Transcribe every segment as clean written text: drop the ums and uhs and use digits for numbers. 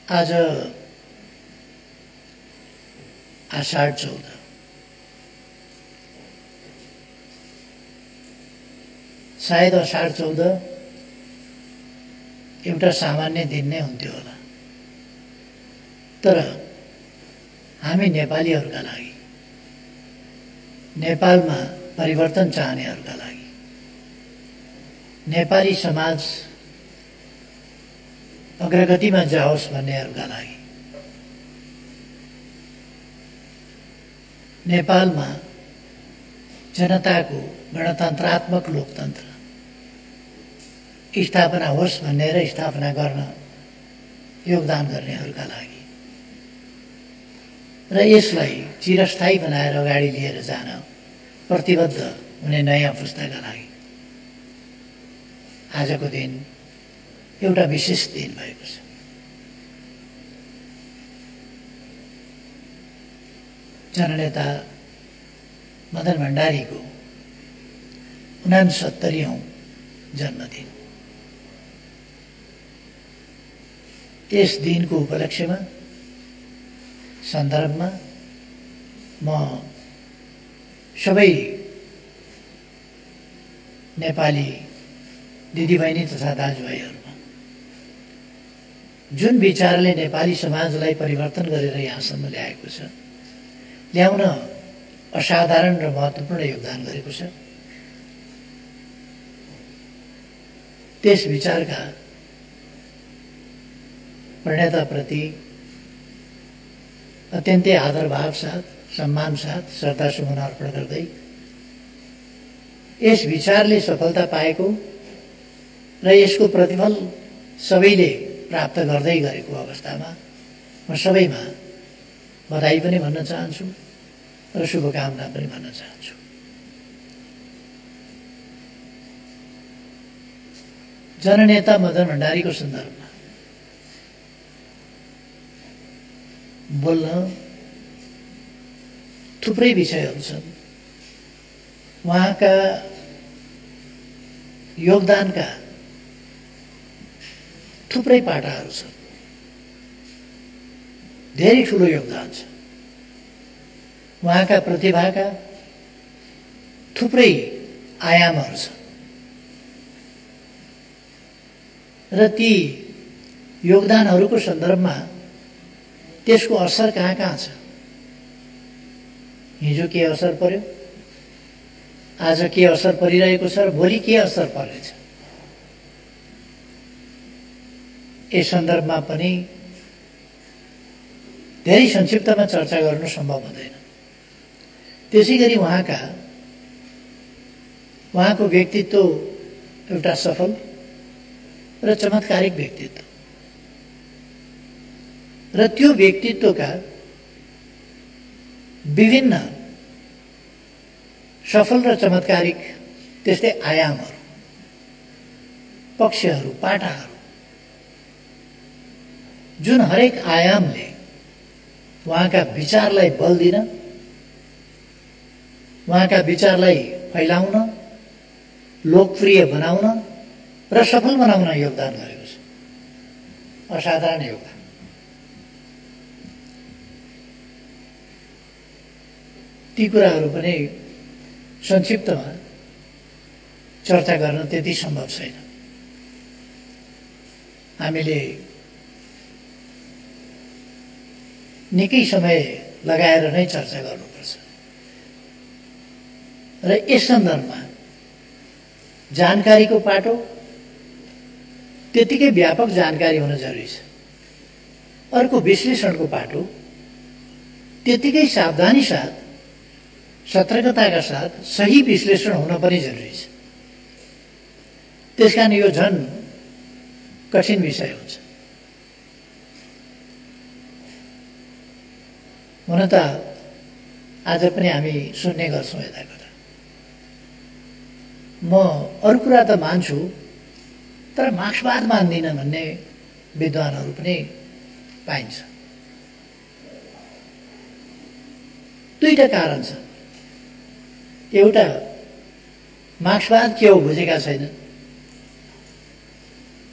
आज आषाढ 14 सायद आषाढ 14 एउटा सामान्य दिन नै हुन्थ्यो होला, तर हामी नेपालीहरूका लागि, नेपालमा परिवर्तन चाहनेहरूका लागि, नेपाली समाज अग्रगतिमा जाओस् भन्नेहरूका लागि, नेपालमा जनताको गणतन्त्रात्मक लोकतन्त्र स्थापना होस् भन्ने र स्थापना गर्न योगदान गर्नेहरूका लागि र यसलाई चिरस्थायी बनाएर अगाडि लिएर जान प्रतिबद्ध हुने नयाँ पुस्ताका लागि आजको दिन एउटा विशेष दिन भएको छ। जननेता मदन भण्डारीको 69औं जन्मदिन। यस दिनको उपलक्ष्यमा सन्दर्भमा म सबै नेपाली दिदीबहिनी तथा दाजुभाइहरूमा जुन विचारले नेपाली समाजलाई परिवर्तन गरेर यहाँसम्म ल्याएको छ, ल्याउन असाधारण र महत्त्वपूर्ण योगदान गरेको छ, त्यस विचारका प्रणेताप्रति अत्यन्तै आदरभाव साथ, सम्मान साथ श्रद्धासुमन अर्पण गर्दै यस विचारले सफलता पाएको र यसको प्रतिफल सबैले प्राप्त गर्दै गरेको अवस्थामा म सबैमा बधाई पनि भन्न चाहन्छु र शुभकामना पनि भन्न चाहन्छु। जननेता मदन भण्डारीको सन्दर्भमा बोल्न थुप्रै विषयहरू छन्। उहाँका योगदानका थुप्रै पाटाहरू छन्, धेरै ठुलो योगदान छ। उहाँका प्रतिभाका थुप्रै आयामहरू छन् र ती योगदानहरूको सन्दर्भमा त्यसको असर कहाँ कहाँ छ, हिजो के असर पर्यो, आज के असर परिरहेको छ र भोलि के असर पर्नेछ, यस सन्दर्भमा पनि धेरै संक्षिप्तमा चर्चा गर्नु सम्भव हुँदैन। त्यसैगरी उहाँको व्यक्तित्व एउटा सफल र चमत्कारिक व्यक्तित्व र त्यो व्यक्तित्वका विभिन्न सफल र चमत्कारिक त्यस्तै आयामहरू, पक्षहरू, पाटाहरू, जुन हरेक आयामले उहाँका विचारलाई बल दिन, उहाँका विचारलाई फैलाउन, लोकप्रिय बनाउन र सफल बनाउन योगदान गरेको छ। असाधारण योगदान। ती कुराहरू पनि संक्षिप्तमा चर्चा गर्न त्यति सम्भव छैन। हामीले निकै समय लगाएर नै चर्चा गर्नुपर्छ र यस सन्दर्भमा जानकारीको पाटो त्यतिकै व्यापक जानकारी हुन जरुरी छ। अर्को विश्लेषणको पाटो त्यतिकै सावधानी साथ, सतर्कताका साथ सही विश्लेषण हुन पनि जरुरी छ। त्यसकारण यो झन् कठिन विषय हुन्छ। हुन त आज पनि हामी सुन्ने गर्छौँ यता कुरा। म अरू कुरा त मान्छु, तर मार्क्सवाद मान्दिनँ भन्ने विद्वानहरू पनि पाइन्छ। दुईटा कारण छ। एउटा, मार्क्सवाद के हो बुझेका छैनन्,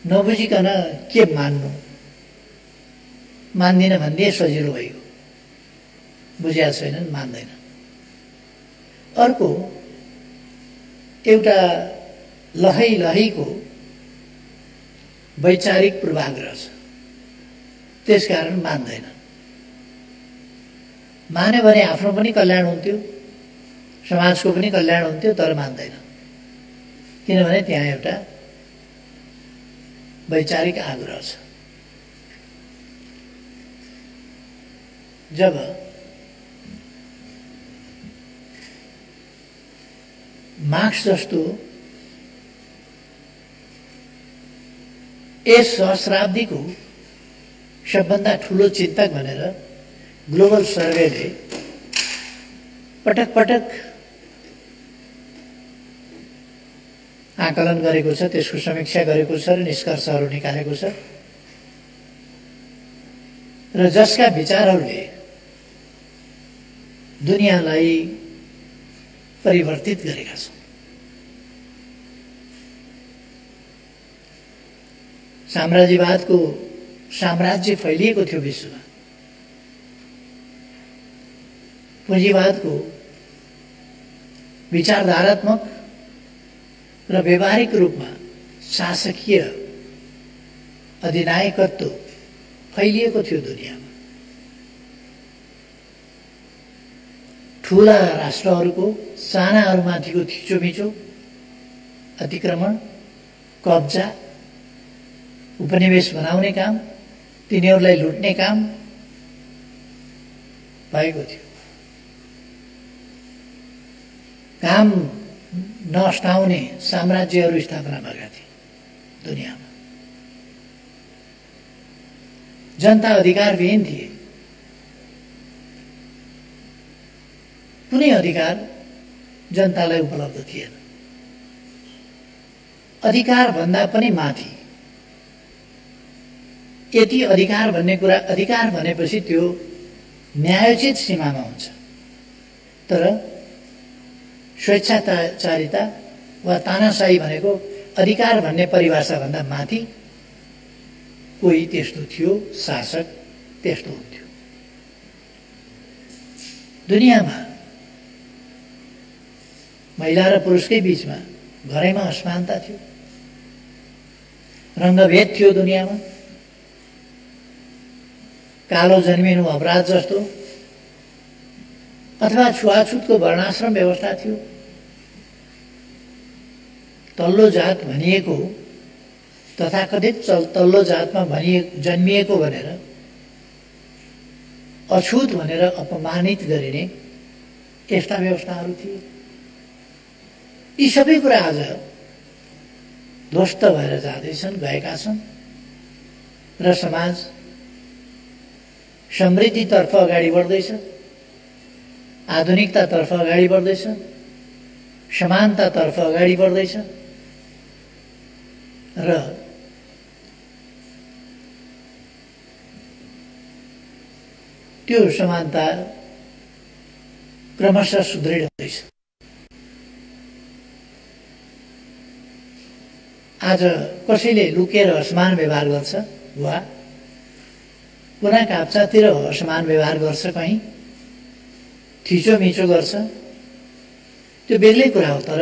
नबुझिकन के मान्नु, मान्दिनँ भन्ने सजिलो भयो, बुझेका छैनन्, मान्दैन। अर्को एउटा लहैको वैचारिक पूर्वाग्रह छ, त्यसकारण मान्दैन। मान्यो भने आफ्नो पनि कल्याण हुन्थ्यो, समाजको पनि कल्याण हुन्थ्यो, तर मान्दैन, किनभने त्यहाँ एउटा वैचारिक आग्रह छ। जब मार्क्स जस्तो यस सहस्राब्दीको सबभन्दा ठुलो चिन्तक भनेर ग्लोबल सर्वेले पटक पटक आकलन गरेको छ, त्यसको समीक्षा गरेको छ र निष्कर्षहरू निकालेको छ, र जसका विचारहरूले दुनियाँलाई परिवर्तित गरेका छन्। साम्राज्यवादको साम्राज्य फैलिएको थियो विश्वमा, पुँजीवादको विचारधारात्मक र व्यवहारिक रूपमा शासकीय अधिनायकत्व फैलिएको थियो दुनियाँमा। ठूला राष्ट्रहरूको सानाहरूमाथिको थिचोमिचो, अतिक्रमण, कब्जा, उपनिवेश बनाउने काम, तिनीहरूलाई लुट्ने काम भएको थियो। काम नस्टाउने साम्राज्यहरू स्थापना भएका थिए दुनियाँमा। जनता अधिकारविहीन थिए, कुनै अधिकार जनतालाई उपलब्ध थिएन। अधिकार भन्दा पनि माथि, यति अधिकार भन्ने कुरा, अधिकार भनेपछि त्यो न्यायोचित सीमामा हुन्छ, तर स्वेच्छाचारिता वा तानाशाही भनेको अधिकार भन्ने परिभाषा भन्दा माथि कोही त्यस्तो थियो, शासक त्यस्तो हुन्थ्यो। दुनियाँमा महिला र पुरुषकै बीचमा घरैमा असमानता थियो, रङ्गभेद थियो दुनियाँमा, कालो जन्मिनु अपराध जस्तो अथवा छुवाछुतको वर्णाश्रम व्यवस्था थियो। तल्लो जात भनिएको, तथाकथित तल्लो जातमा जन्मिएको भनेर अछुत भनेर अपमानित गरिने यस्ता व्यवस्थाहरू थिए। यी सबै कुरा आज ध्वस्त भएर जाँदैछन्, गएका छन् र समाज समृद्धितर्फ अगाडि बढ्दैछ, आधुनिकतातर्फ अगाडि बढ्दैछ, समानतातर्फ अगाडि बढ्दैछ र त्यो समानता क्रमशः सुदृढ हुँदैछ। आज कसैले लुकेर असमान व्यवहार गर्छ वा कुना काप्चातिर असमान व्यवहार गर्छ, कहीँ थिचोमिचो गर्छ, त्यो बेग्लै कुरा हो। तर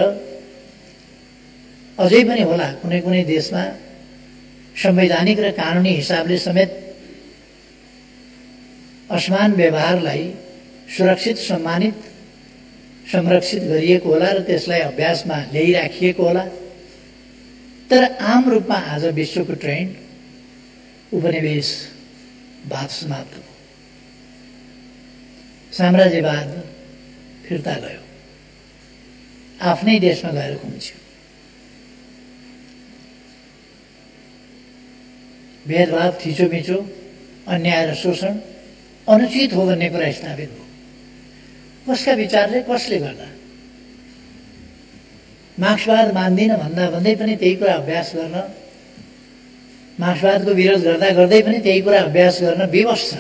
अझै पनि होला कुनै कुनै देशमा संवैधानिक र कानुनी हिसाबले समेत असमान व्यवहारलाई सुरक्षित, सम्मानित, संरक्षित गरिएको होला र त्यसलाई अभ्यासमा ल्याइराखिएको होला। तर आम रूपमा आज विश्वको ट्रेन्ड उपनिवेशवाद समाप्त भयो, साम्राज्यवाद फिर्ता गयो, आफ्नै देशमा गएर खुम्च्यो। भेदभाव, थिचोमिचो, अन्याय र शोषण अनुचित हो भन्ने कुरा स्थापित भयो। कसका विचारले, कसले गर्दा? मार्क्सवाद मान्दिनँ भन्दा भन्दै पनि त्यही कुरा अभ्यास गर्न, मार्क्सवादको विरोध गर्दा गर्दै पनि त्यही कुरा अभ्यास गर्न विवश छ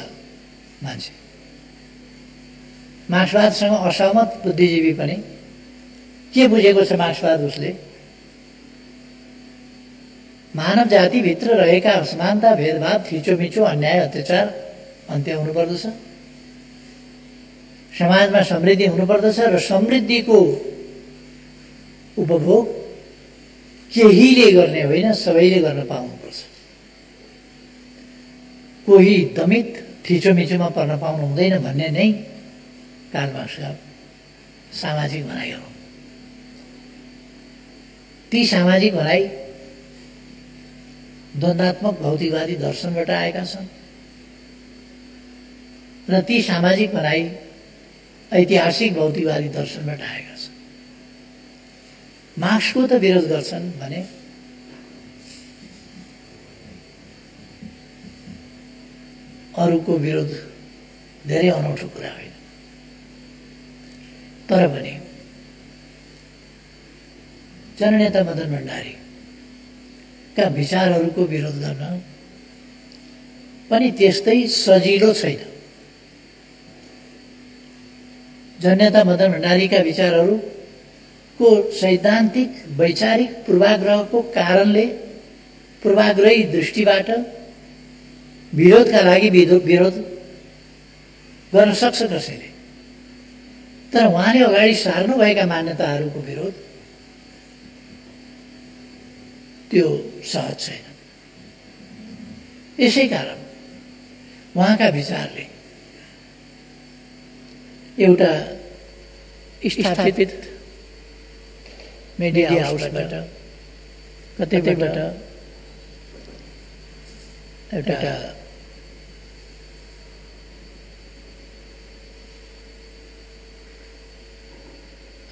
मान्छे। मार्क्सवादसँग असहमत बुद्धिजीवी पनि के बुझेको छ मार्क्सवाद? उसले मानव जातिभित्र रहेका असमानता, भेदभाव, थिचोमिचो, अन्याय, अत्याचार अन्त्य हुनुपर्दछ, समाजमा समृद्धि हुनुपर्दछ र समृद्धिको उपभोग केहीले गर्ने होइन, सबैले गर्न पाउनुपर्छ। कोही दमित थिचोमिचोमा पर्न पाउनु हुँदैन भन्ने नै कार्ल मार्क्सका सामाजिक भनाइहरू। ती सामाजिक भनाइ द्वन्द्वात्मक भौतिकवादी दर्शनबाट आएका छन् र ती सामाजिक भनाइ ऐतिहासिक भौतिकवादी दर्शनबाट आएका छन्। मार्क्सको त विरोध गर्छन् भने अरूको विरोध धेरै अनौठो कुरा होइन। तर भने जननेता मदन भण्डारीका विचारहरूको विरोध गर्न पनि त्यस्तै सजिलो छैन। जननेता मदन भण्डारीका विचारहरूको सैद्धान्तिक वैचारिक पूर्वाग्रहको कारणले पूर्वाग्रही दृष्टिबाट विरोधका लागि विरोध गर्न सक्छ कसैले, तर उहाँले अगाडि सार्नुभएका मान्यताहरूको विरोध त्यो सहज छैन। यसै कारण उहाँका विचारले एउटा स्थापित मिडिया हाउसबाट कतैबाट एउटा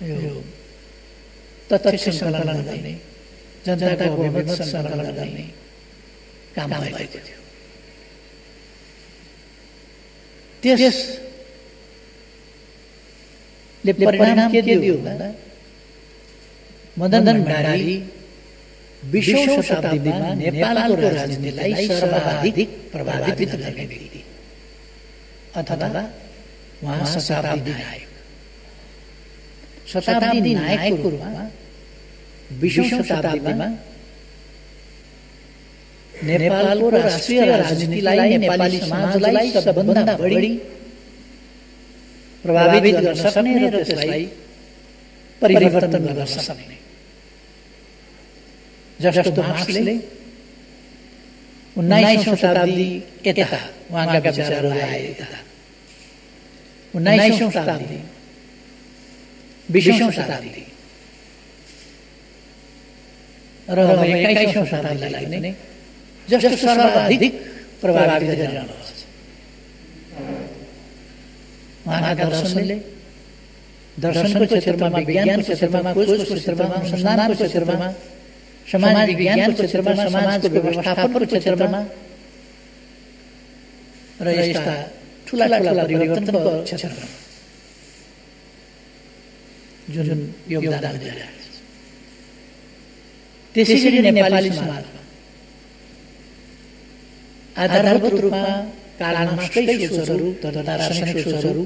यो तथ्य सङ्कलन गर्ने, जनताको अभिमत सङ्कलन गर्ने काम भइरहेको थियो। त्यसले परिणाम के दियो भन्दा मदन भण्डारी 20औं शताब्दीमा नेपालको राजनीतिलाई सर्वाधिक प्रभावित गर्ने व्यक्ति अथवा उहाँ शताब्दी नायक, शताब्दी नायकको रूपमा 20औं शताब्दीमा नेपालको राष्ट्रिय राजनीतिलाई, नेपाली समाजलाई सबभन्दा बढी प्रभावित गर्न सक्ने र त्यसलाई परिवर्तन गर्न सक्ने, जस्तो मार्क्सले 19औं शताब्दी यता उहाँका विचारहरू आए, 19औं शताब्दी 20औं शताब्दी र 21औं शताब्दीलाई नै जस्तो सर्वाधिक प्रभावित गरिरहनु छ। उहाँका दर्शनले दर्शनको क्षेत्रमा, विज्ञानको क्षेत्रमा, खोजको क्षेत्रमा, अनुसन्धानको क्षेत्रमा, समाज विज्ञानको क्षेत्रमा, समाजको व्यवस्थापनको क्षेत्रमा र यस्ता ठुला परिवर्तनको क्षेत्रमा जुन योगदान दिइरहेको छ। त्यसैगरी नेपाली समाजमा आधारभूत रूपमा कार्ल मार्क्सकै सोचहरू तथा दार्शनिक सोचहरू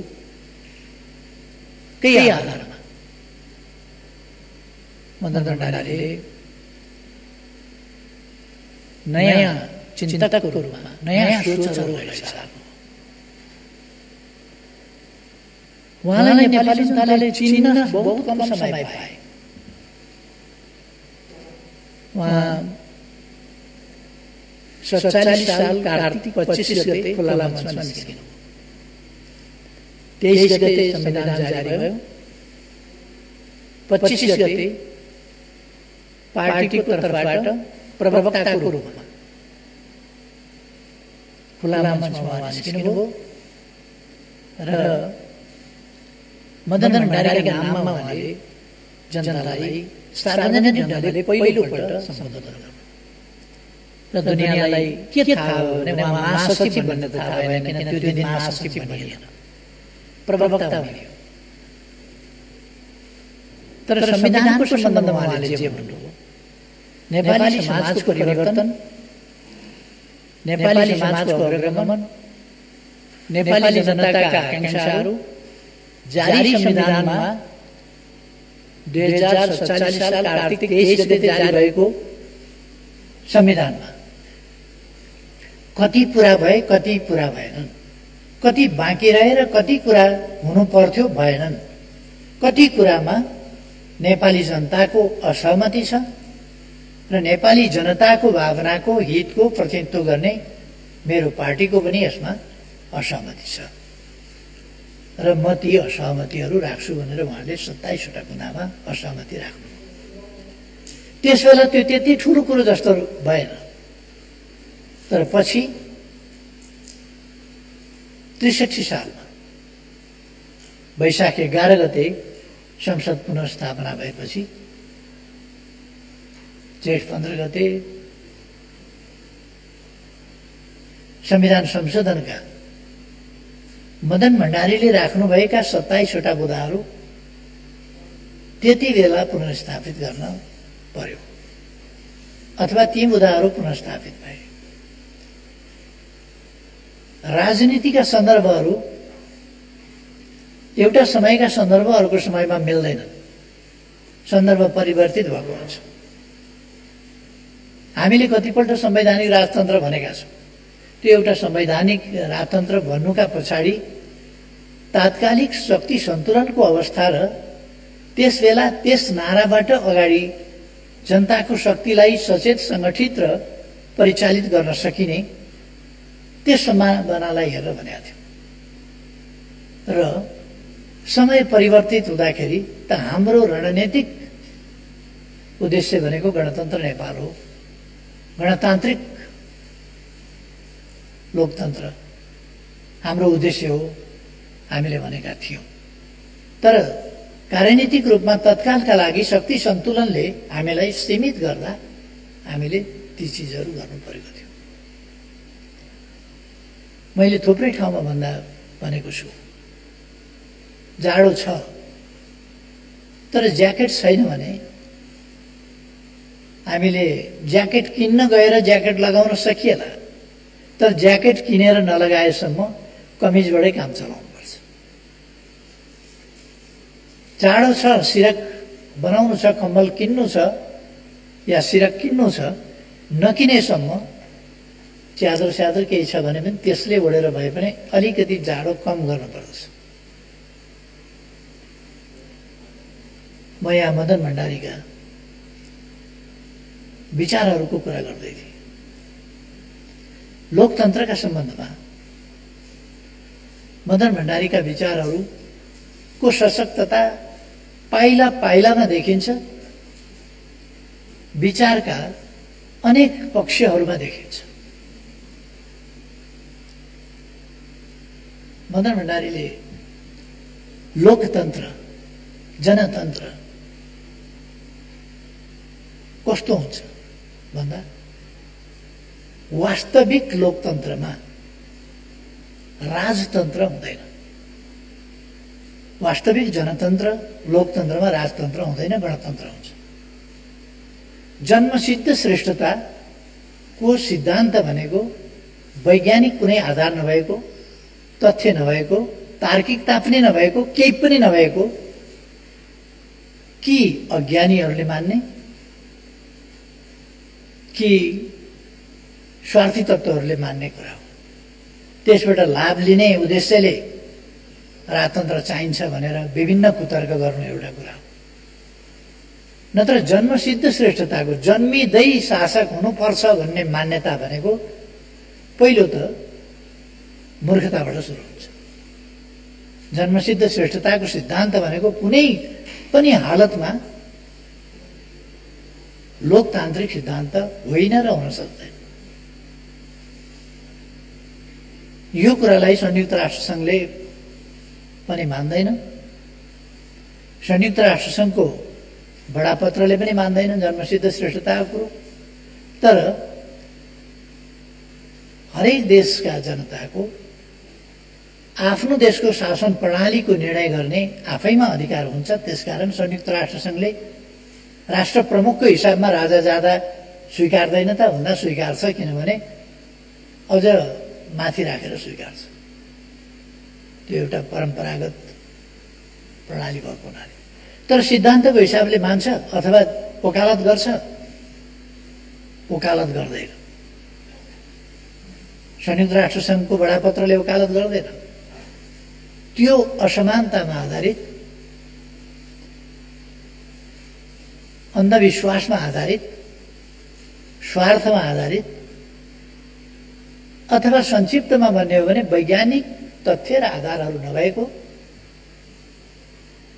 कै आधारमा मदन भण्डारीले नयाँ चिन्तकको रूपमा नयाँ सोचहरूलाई सार्नु। उहाँलाई नेपाली जनताले चिन्न बहुत कम समय पाए। उहाँ 47 साल कार्तिक 25 गते खुला मञ्चमा निस्किनु। 23 गते संविधान जारी भयो। 25 गते पार्टीको तर्फबाट प्रवक्ताको रूपमा खुला मञ्चमा निस्किनुभयो र मदन भण्डारीका नाममा उहाँले जनतालाई सार्वजनिक ढङ्गले पहिलोपल्ट सम्बोधन गर्नुभयो र दुनियाँलाई के थाहा भयो भने उहाँ महासचिव भन्ने थाहा भएन, किन त्यो दिन महासचिव भनिएन, प्रवक्ता भनियो। तर संविधानको सम्बन्धमा उहाँले जे भन्नुभयो, नेपाली समाजको परिवर्तन, नेपाली समाजको अग्रगमन, नेपाली जनताका आकांक्षाहरू जारी संविधानमा 2047 साल कार्तिक 23 गते जारी भएको संविधानमा कति पूरा भए कति पूरा भएनन् कति बाँकी रहे र कति कुरा हुनु पर्थ्यो भएनन्। कति कुरामा नेपाली जनताको असहमति छ र नेपाली जनताको भावनाको हितको प्रतिनिधित्व गर्ने मेरो पार्टीको पनि यसमा असहमति छ र म ती असहमतिहरू राख्छु भनेर उहाँले 27 वटा कुरामा असहमति राख्नु। त्यसबेला त्यो त्यति ठुलो कुरो जस्तो भएन, तर पछि 63 सालमा वैशाख 11 गते संसद पुनर्स्थापना भएपछि जेठ 15 गते संविधान संशोधनका मदन भण्डारीले राख्नुभएका 27 वटा बुँदाहरू त्यति बेला पुनर्स्थापित गर्न पर्यो अथवा ती बुँदाहरू पुनर्स्थापित भए। राजनीतिका सन्दर्भहरू एउटा समयका सन्दर्भ अर्को समयमा मिल्दैनन्, सन्दर्भ परिवर्तित भएको हुन्छ। हामीले कतिपल्ट संवैधानिक राजतन्त्र भनेका छौँ। त्यो एउटा संवैधानिक राजतन्त्र भन्नुका पछाडि तात्कालिक शक्ति सन्तुलनको अवस्था र त्यसबेला त्यस नाराबाट अगाडि जनताको शक्तिलाई सचेत, सङ्गठित र परिचालित गर्न सकिने त्यस सम्भावनालाई हेरेर भनेको थियो। र समय परिवर्तित हुँदाखेरि त हाम्रो रणनीतिक उद्देश्य भनेको गणतन्त्र नेपाल हो, गणतान्त्रिक लोकतन्त्र हाम्रो उद्देश्य हो हामीले भनेका थियौँ। तर कार्यनीतिक रूपमा तत्कालका लागि शक्ति सन्तुलनले हामीलाई सीमित गर्दा हामीले ती चिजहरू गर्नु परेको थियो। मैले थुप्रै ठाउँमा भनेको छु, जाडो छ तर ज्याकेट छैन भने हामीले ज्याकेट किन्न गएर ज्याकेट लगाउन सकिएला, तर ज्याकेट किनेर नलगाएसम्म कमिजबाटै काम चलाउनुपर्छ। जाडो छ, सिरक बनाउनु छ, कम्बल किन्नु छ या सिरक किन्नु छ, नकिनेसम्म च्यादर स्यादर केही छ भने पनि त्यसले ओढेर भए पनि अलिकति जाडो कम गर्नुपर्दछ। म यहाँ मदन भण्डारीका विचारहरूको कुरा गर्दै थिएँ। लोकतन्त्रका सम्बन्धमा मदन भण्डारीका विचारहरूको सशक्तता पाइला पाइलामा देखिन्छ, विचारका अनेक पक्षहरूमा देखिन्छ। मदन भण्डारीले लोकतन्त्र, जनतन्त्र कस्तो हुन्छ भन्दा वास्तविक लोकतन्त्रमा राजतन्त्र हुँदैन, वास्तविक जनतन्त्र लोकतन्त्रमा राजतन्त्र हुँदैन, गणतन्त्र हुन्छ। जन्मसिद्ध श्रेष्ठताको सिद्धान्त भनेको वैज्ञानिक कुनै आधार नभएको, तथ्य नभएको, तार्किकता पनि नभएको, केही पनि नभएको कि अज्ञानीहरूले मान्ने कि स्वार्थी तत्त्वहरूले मान्ने कुरा हो। त्यसबाट लाभ लिने उद्देश्यले राजतन्त्र चाहिन्छ भनेर विभिन्न कुतर्क गर्नु एउटा कुरा हो। नत्र जन्मसिद्ध श्रेष्ठताको जन्मिँदै शासक हुनुपर्छ भन्ने मान्यता भनेको पहिलो त मूर्खताबाट सुरु हुन्छ। जन्मसिद्ध श्रेष्ठताको सिद्धान्त भनेको कुनै पनि हालतमा लोकतान्त्रिक सिद्धान्त होइन र हुन सक्दैन। यो कुरालाई संयुक्त राष्ट्रसङ्घले पनि मान्दैन, संयुक्त राष्ट्रसङ्घको बडापत्रले पनि मान्दैन जन्मसिद्ध श्रेष्ठताको कुरो। तर हरेक देशका जनताको आफ्नो देशको शासन प्रणालीको निर्णय गर्ने आफैमा अधिकार हुन्छ। त्यसकारण संयुक्त राष्ट्रसङ्घले राष्ट्र प्रमुखको हिसाबमा राजा जाँदा स्वीकार्दैन त भन्दा स्वीकार्छ, किनभने अझ माथि राखेर स्वीकार्छ। त्यो एउटा परम्परागत प्रणाली भएको हुनाले। तर सिद्धान्तको हिसाबले मान्छ अथवा वकालत गर्छ, वकालत गर्दैन। संयुक्त राष्ट्रसङ्घको बडापत्रले वकालत गर्दैन। त्यो असमानतामा आधारित, अन्धविश्वासमा आधारित, स्वार्थमा आधारित अथवा संक्षिप्तमा भन्ने हो भने वैज्ञानिक तथ्य र आधारहरू नभएको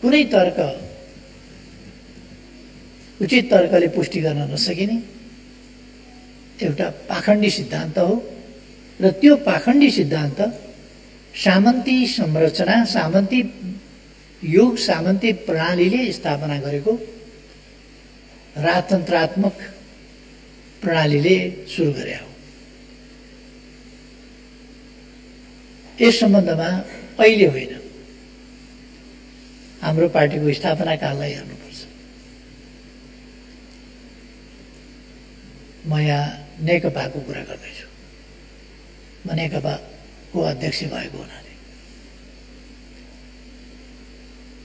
कुनै तर्क, उचित तर्कले पुष्टि गर्न नसकिने एउटा पाखण्डी सिद्धान्त हो। र त्यो पाखण्डी सिद्धान्त सामन्ती संरचना, सामन्ती युग, सामन्ती प्रणालीले स्थापना गरेको राजतन्त्रात्मक प्रणालीले सुरु गरे हो। यस सम्बन्धमा अहिले होइन, हाम्रो पार्टीको स्थापना काललाई हेर्नुपर्छ। म यहाँ नेकपाको कुरा गर्दैछु, म नेकपाको अध्यक्ष भएको हुनाले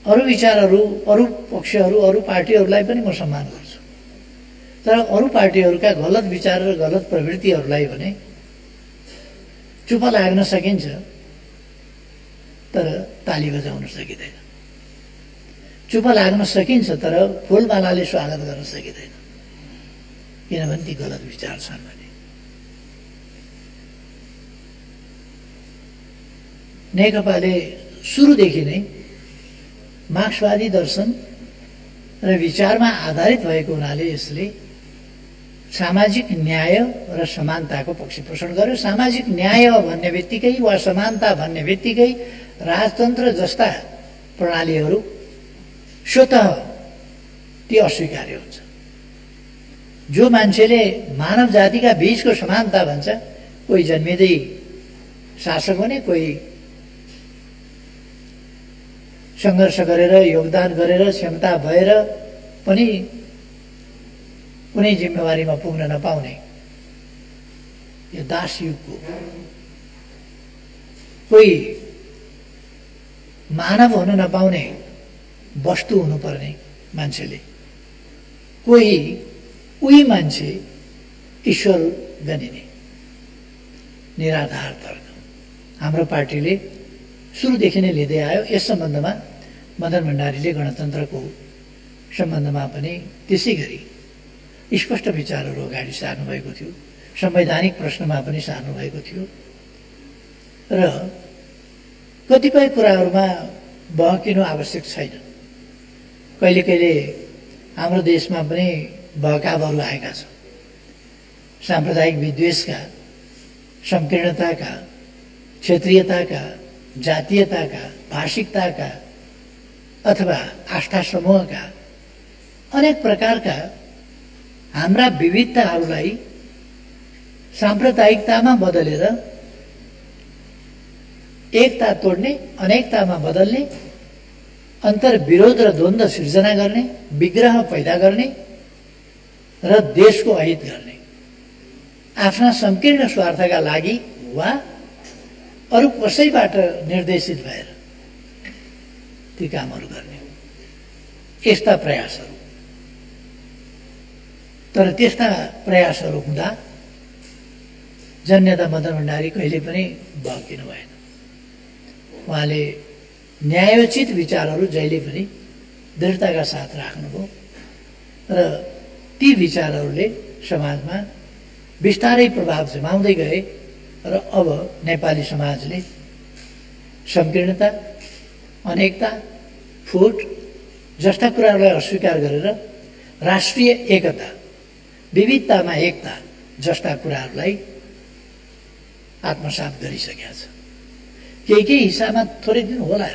अरू विचारहरू, अरू पक्षहरू, अरू पार्टीहरूलाई पनि म सम्मान गर्छु। तर अरू पार्टीहरूका गलत विचार र गलत प्रवृत्तिहरूलाई भने चुप लाग्न सकिन्छ, तर ताली बजाउन सकिँदैन। चुप लाग्न सकिन्छ, तर फुलमालाले स्वागत गर्न सकिँदैन, किनभने ती गलत विचार छन् भने। नेकपाले सुरुदेखि नै मार्क्सवादी दर्शन र विचारमा आधारित भएको हुनाले यसले सामाजिक न्याय र समानताको पक्ष पोषण गर्यो। सामाजिक न्याय भन्ने बित्तिकै वा समानता भन्ने बित्तिकै राजतन्त्र जस्ता प्रणालीहरू स्वतः ती अस्वीकार्य हुन्छ। जो मान्छेले मानव जातिका बीचको समानता भन्छ, कोही जन्मिँदै शासक हुने, कोही सङ्घर्ष गरेर, योगदान गरेर, क्षमता भएर पनि कुनै जिम्मेवारीमा पुग्न नपाउने, यो दास युगको, कोही मानव हुन नपाउने वस्तु हुनुपर्ने मान्छेले, कोही उही मान्छे ईश्वर गनिने निराधार तर्क हाम्रो पार्टीले सुरुदेखि नै लिँदै आयो। यस सम्बन्धमा मदन भण्डारीले गणतन्त्रको सम्बन्धमा पनि त्यसै गरी स्पष्ट विचारहरू अगाडि सार्नुभएको थियो। संवैधानिक प्रश्नमा पनि सार्नुभएको थियो र कतिपय कुराहरूमा बहकिनु आवश्यक छैन। कहिले कहिले हाम्रो देशमा पनि बहकावहरू आएका छन्। साम्प्रदायिक विद्वेषका, संकीर्णताका, क्षेत्रीयताका, जातीयताका, भाषिकताका अथवा आस्था समूहका अनेक प्रकारका हाम्रा विविधताहरूलाई साम्प्रदायिकतामा बदलेर एकता तोड्ने, अनेकतामा बदल्ने, अन्तर्विरोध र द्वन्द्व सिर्जना गर्ने, विग्रह पैदा गर्ने र देशको अहित गर्ने, आफ्ना संकीर्ण स्वार्थका लागि वा अरू कसैबाट निर्देशित भएर ती कामहरू गर्ने, यस्ता प्रयासहरू। तर त्यस्ता प्रयासहरू हुँदा जननेता मदन भण्डारी कहिले पनि बहकिनु भएन। उहाँले न्यायोचित विचारहरू जहिले पनि दृढताका साथ राख्नुभयो र ती विचारहरूले समाजमा बिस्तारै प्रभाव जमाउँदै गए र अब नेपाली समाजले संकीर्णता, अनेकता, फुट जस्ता कुराहरूलाई अस्वीकार गरेर राष्ट्रिय एकता, विविधतामा एकता जस्ता कुराहरूलाई आत्मसात गरिसकेका छ। केही हिसाबमा थोरै दिन होला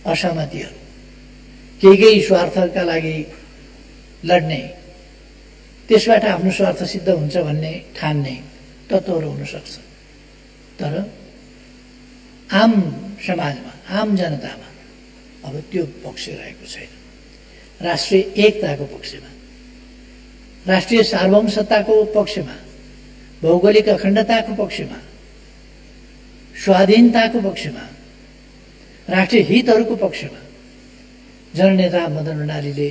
असहमतिहरू, केही स्वार्थका लागि लड्ने, त्यसबाट आफ्नो स्वार्थ सिद्ध हुन्छ भन्ने ठान्ने तत्त्वहरू हुन सक्छ। तर आम समाजमा, आम जनतामा अब त्यो पक्ष रहेको छैन। राष्ट्रिय एकताको पक्षमा, राष्ट्रिय सार्वभौमसत्ताको पक्षमा, भौगोलिक अखण्डताको पक्षमा, स्वाधीनताको पक्षमा, राष्ट्रिय हितहरूको पक्षमा जननेता मदन भण्डारीले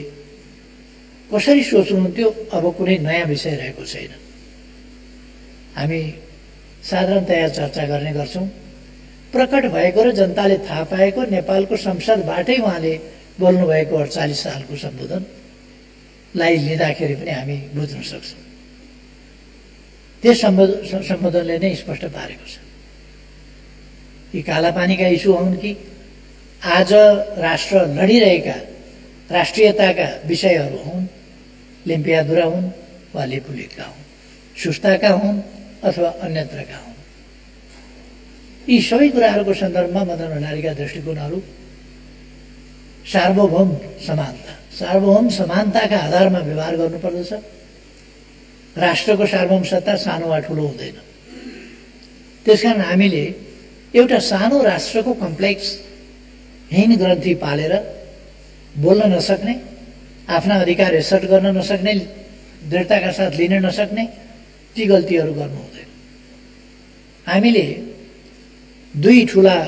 कसरी सोच्नुहुन्थ्यो, अब कुनै नयाँ विषय रहेको छैन। हामी साधारणतया चर्चा गर्ने गर्छौँ प्रकट भएको र जनताले थाहा पाएको नेपालको संसदबाटै उहाँले बोल्नुभएको 48 सालको सम्बोधनलाई लिँदाखेरि पनि हामी बुझ्न सक्छौँ। त्यस सम्बोधनले नै स्पष्ट पारेको छ कि कालापानीका इस्यु हुन् कि आज राष्ट्र लडिरहेका राष्ट्रियताका विषयहरू हुन्, लिम्पियाधुरा हुन् वा लिपुलिटका हुन्, सुस्ताका हुन् अथवा अन्यत्रका हुन्, यी सबै कुराहरूको सन्दर्भमा मदन भण्डारीका दृष्टिकोणहरू सार्वभौम समानताका आधारमा व्यवहार गर्नुपर्दछ। राष्ट्रको सार्वभौम सत्ता सानो वा ठुलो हुँदैन। त्यसकारण हामीले एउटा सानो राष्ट्रको कम्प्लेक्स हीन ग्रन्थि पालेर बोल्न नसक्ने, आफ्ना अधिकार एसर्ट गर्न नसक्ने, दृढताका साथ लिन नसक्ने ती गल्तीहरू गर्नु हुँदैन। हामीले दुई ठुला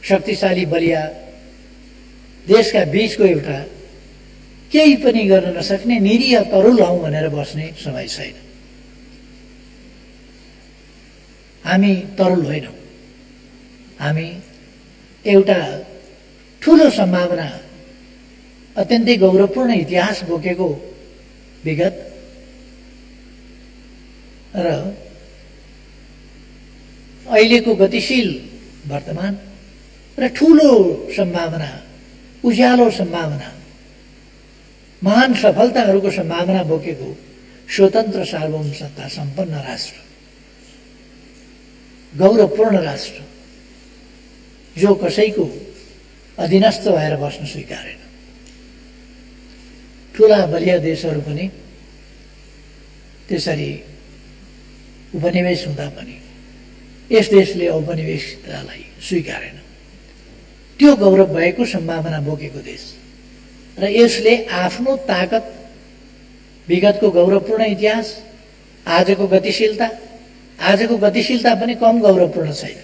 शक्तिशाली बलिया देशका बीचको एउटा केही पनि गर्न नसक्ने निरीह तरुल हौं भनेर बस्ने समय छैन। हामी तरुल होइनौं। हामी एउटा ठूलो सम्भावना, अत्यन्तै गौरवपूर्ण इतिहास बोकेको विगत र अहिलेको गतिशील वर्तमान र ठूलो सम्भावना, उज्यालो सम्भावना, महान सफलताहरूको सम्भावना बोकेको स्वतन्त्र सार्वभौम सत्ता सम्पन्न राष्ट्र, गौरवपूर्ण राष्ट्र जो कसैको अधीनस्थ भएर बस्न स्वीकारेन। ठूला बलिया देशहरू पनि त्यसरी उपनिवेश हुँदा पनि यस देशले औपनिवेशिकतालाई स्वीकारेन। त्यो गौरव भएको सम्भावना बोकेको देश र यसले आफ्नो ताकत, विगतको गौरवपूर्ण इतिहास, आजको गतिशीलता पनि कम गौरवपूर्ण छैन,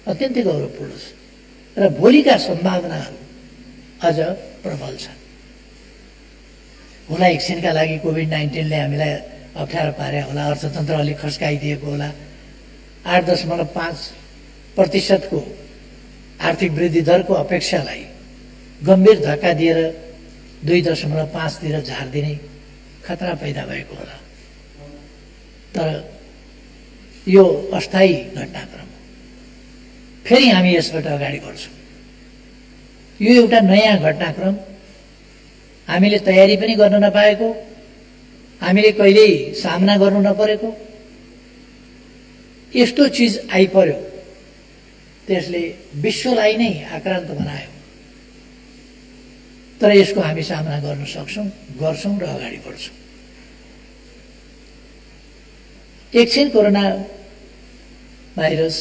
अत्यन्तै गौरवपूर्ण छ र भोलिका सम्भावनाहरू अझ प्रबल छन्। होला एकछिनका लागि कोभिड-19ले हामीलाई अप्ठ्यारो पारे होला, अर्थतन्त्र अलिक खस्काइदिएको होला, 8.5% को आर्थिक वृद्धि दरको अपेक्षालाई गम्भीर धक्का दिएर 2.5 तिर झार्दिने खतरा पैदा भएको होला। तर यो अस्थायी घटनाक्रम हो। फेरि हामी यसबाट अगाडि बढ्छौँ। यो एउटा नयाँ घटनाक्रम, हामीले तयारी पनि गर्न नपाएको, हामीले कहिल्यै सामना गर्नु नपरेको यस्तो चीज आइपर्यो, त्यसले विश्वलाई नै आक्रान्त बनायो। तर यसको हामी सामना गर्न सक्छौँ, गर्छौँ र अगाडि बढ्छौँ। एकछिन corona virus,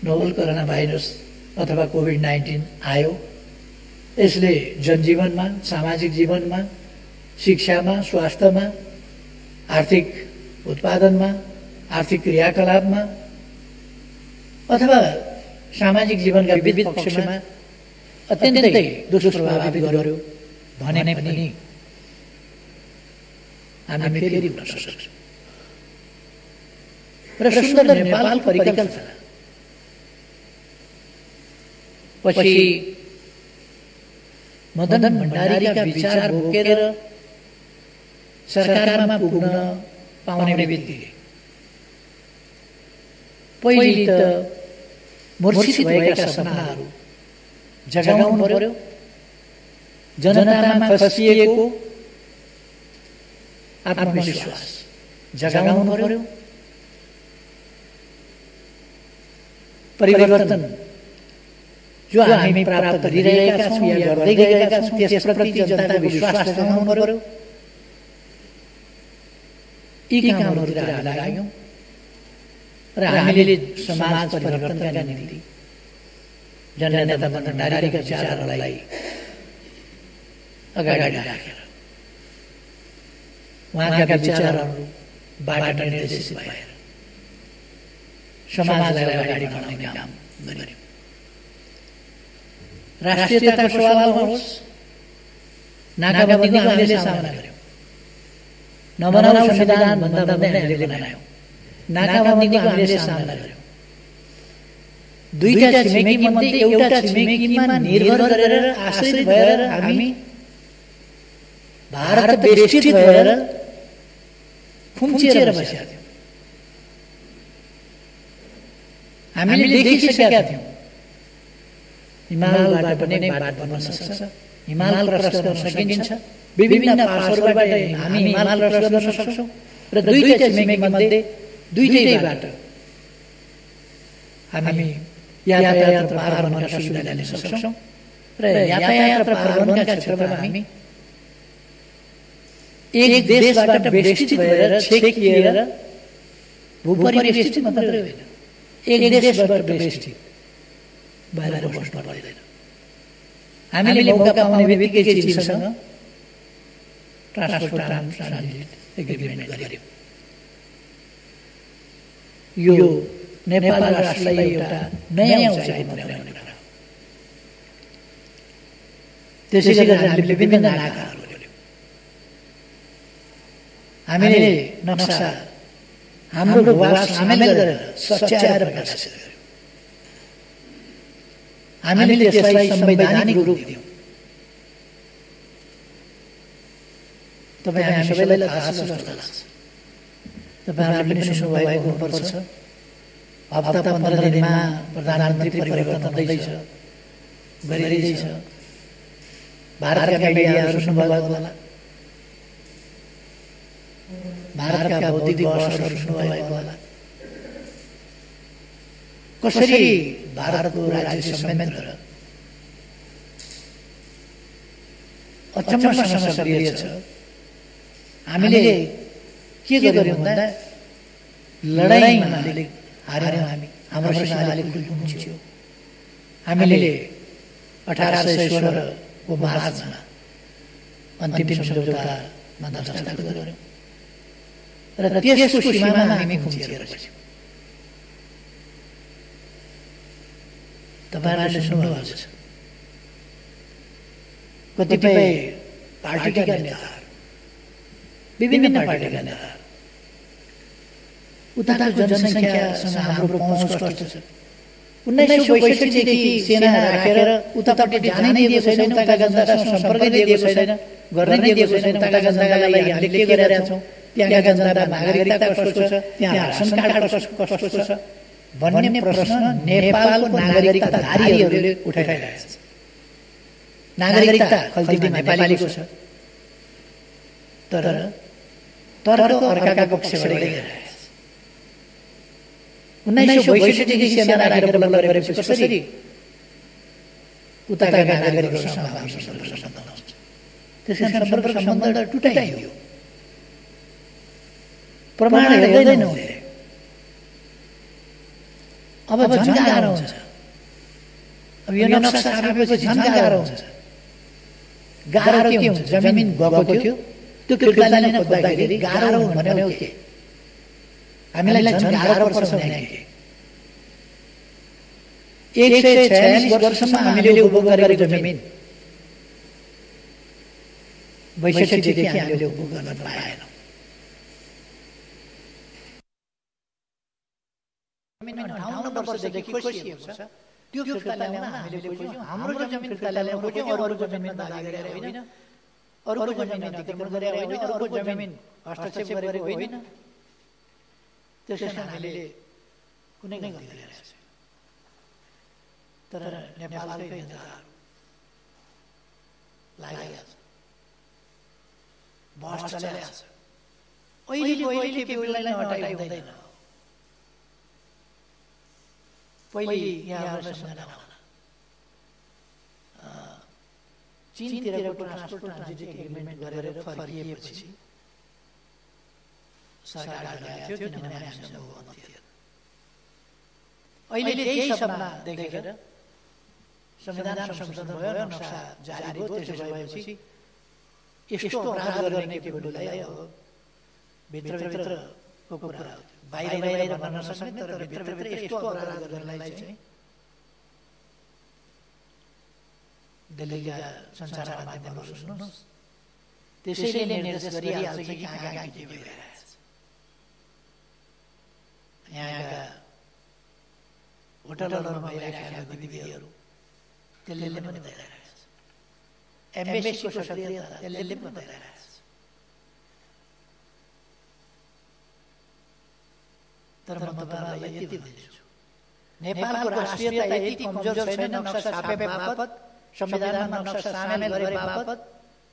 novel corona virus अथवा कोभिड-19 आयो। यसले जनजीवनमा, सामाजिक जीवनमा, शिक्षामा, स्वास्थ्यमा, आर्थिक उत्पादनमा, आर्थिक क्रियाकलापमा अथवा सामाजिक जीवनका विविध पक्षमा अत्यन्तै दुष्प्रभावित गर्यो भने पनि हामी फेरि उठ्न सक्छौँ र सुन्दर नेपाल परिकल्पना पछि मदन भण्डारीका विचार बोकेर सरकारमा पुग्न पाउने बित्तिकै पहिले त मूर्छित भएका सपनाहरू जगाउनु पर्यो, जनतामा खसिएको आत्मविश्वास जगाउनु पर्यो, परिवर्तन जो हामी प्राप्त गरिरहेका छौँ या गर्दै गएका छौँ त्यसप्रति जनताको विश्वास जगाउनु पर्यो। यी कामहरूतिर हामी लाग्यौँ र हामीले समाज परिवर्तनका निम्ति जननेता मदन भण्डारीका विचारहरूलाई अगाडि राखेर उहाँका विचारहरूबाट निर्देशित भएर समाजलाई अगाडि बढाउने काम गर्यौँ। राष्ट्रियताको सवालमा होस्, नाकाबन्दीको हामीले सामना गर्यौँ। नबनाऊ संविधान भन्दा भन्दै हामीले बनायौँ। नाकाबन्दीको हामीले सामना गर्यौँ। दुईटा छिमेकी मध्ये एउटा छिमेकीमा निर्भर गरेर आश्रित भएर हामी भारत बेष्टित भएर खुम्चिएर बसेका थियौँ। हामीले देखिसकेका थियौँ हिमालबाट पनि बाटो बन्न सक्छ, हिमाल क्रस गर्न सकिन्छ, विभिन्न पार्श्वबाट हामी हिमाल क्रस गर्न सक्छौँ र दुईटा छिमेकी मध्ये दुईटै बाटो हामी यातायात र परिवहनका सुविधा लिन सक्छौँ र यातायात र परिवहनका क्षेत्रमा हामी एक देशबाट बेष्टित भएर छेकिएर भूपरिवेष्टित मात्रै होइन, एक देशबाट बेष्टित भएर बस्नु पर्दैन। हामीले मौका पाउने बित्तिकै चीनसँग ट्रान्सपोर्ट ट्रान्जिट एग्रिमेन्ट गर्यौँ। यो नेपाल राष्ट्रलाई एउटा नयाँ उचाइमा पुर्याउने कुरा हो। त्यसै गरेर हामीले विभिन्न नाकाहरू ल्यायौँ। हामीले नक्सा हाम्रो भूभाग सामेल गरेर सच्याएर प्रकाशित गर्यौँ। हामीले त्यसलाई संवैधानिक रूप दियौँ। तपाईँ हामी सबैलाई थाहा छ जस्तो लाग्छ, तपाईँहरूले पनि सुन्नुभएको हुनुपर्छ। हप्ता 15 दिनमा प्रधानमन्त्री परिवर्तन हुँदैछ, गरिँदैछ। भारतका मिडियाहरू सुन्नुभएको होला, भारतका बौद्धिक वर्षहरू सुन्नुभएको होला। कसरी भारतको राज्य संयन्त्र अचम्मसँग सक्रिय छ। हामीले के गर्यौँ भन्दा लडाइँमा हार्यौँ। हाम्रो सीमा अलिक खुल्यो। हामीले 1816 को मार्चमा अन्तिम सम्झौतामा दस्तखत गर्यौँ र त्यसको सीमामा हामी खुम्चिएर बस्यौँ। तपाईँहरूले सुन्नुभएको छ, कतिपय पार्टीका नेताहरू, विभिन्न पार्टीका नेताहरू उताको जनसङ्ख्यासँग हाम्रो पहुँच कस्तो छ। 1962 देखि सेना राखेर उतापट्टि जानै दिएको छैन, उताका जनतासँग सम्पर्कै दिएको छैन, गर्नै दिएको छैन। उताका जनतालाई हामीले के गरिरहेका छौँ, त्यहाँका जनता नागरिकता कस्तो छ, त्यहाँ रासन कार्ड कस्तो छ भन्ने प्रश्न नेपालको नागरिकताधारीहरूले उठाइरहेका छन्। नागरिकता खल्तीमा नेपालीको छ, तर तर्क अर्काका पक्षबाट गइरहेको छ। 1962 देखि सेना राखेर बल्ल गरेपछि कसरी उताका नागरिकहरूसँग हाम्रो सम्पर्क सम्बन्ध हुन्छ। त्यसै सम्पर्क सम्बन्ध टुटाइयो। प्रमाण हेर्दैनौँ। अब झन् गाह्रो हुन्छ। अब यो नक्सा छापेपछि झन् गाह्रो हुन्छ। गाह्रो के हुन्छ, जमिन गएको थियो, त्यो किर्ताले नै खोज्दाखेरि गाह्रो भनेको के, हामीलाई झन् गाह्रो पर्छ भने के। 146 वर्षमा हामीले उपभोग गरेको जमिन 62 देखि हामीले उपभोग गर्न पाएनौँ। 58 वर्षदेखि खोजिएको छ, त्यो फिर्ता ल्याउन हामीले खोज्यौँ। हाम्रो जमिन फिर्ता ल्याउन खोज्यौँ, अरूको जमिनमा दाबी गरेर होइन, अरूको जमिन अतिक्रमण गरेर होइन, अरूको जमिन हस्तक्षेप गरेको होइन। त्यसैले हामीले कुनै गल्ती गरेका छैनौँ। तर नेपालकै नेताहरू लागेका छन्, बहस चलिरहेको छ। अहिले के बेलालाई हटाइ हुँदैन। पहिले यहाँ चीनतिरको ट्रान्सपोर्ट ट्रान्जिट एग्रिमेन्ट गरेर फर्किएपछि सरकार गएको थियो, किनभने हामीसँग बहुमत थियो। अहिले त्यही सपना देखेर संविधान संशोधन भयो, नक्सा जारी भयो। त्यसो भएपछि यस्तो अपराध गर्ने केटीहरूलाई अब भित्रभित्रको कुरा हो, बाहिर भन्न नसक्ने, तर भित्रभित्र यस्तो अपराध गर्नेलाई चाहिँ दिल्लीका सञ्चार माध्यमहरू सुन्नुहोस्, त्यसैले निर्देश गरिहाल्छ कि कहाँ कहाँ के भइरहेछ। यहाँका होटलहरूमा भइरहेका गतिविधिहरू त्यसले पनि भइरहेको छ। एम्बेसीको सक्रियता त्यसले पनि भइरहेको छ। तर म तपाईँलाई यति भन्छु, नेपालको राष्ट्रियता यति कमजोर छैन नक्सा छापे बापत, संविधानमा नक्सा सामेल गरे बापत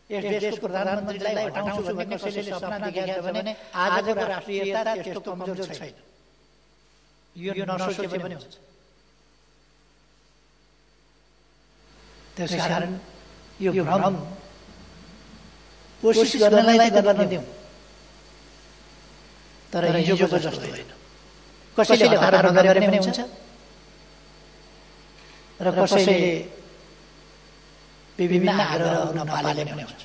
यस देशको प्रधानमन्त्रीलाई हटाउँछु भन्ने कसैले सपना देखेको छ भने आजको राष्ट्रियता त्यस्तो कमजोर छैन। यो नसोचे पनि हुन्छ। त्यसकारण यो भ्रम कोसिस गर्नलाई गर्न दिउँ, तर हिजोको जस्तो होइन। कसैले हतार नगरे पनि हुन्छ र कसैले विभिन्न आग्रहहरू नपाले पनि हुन्छ।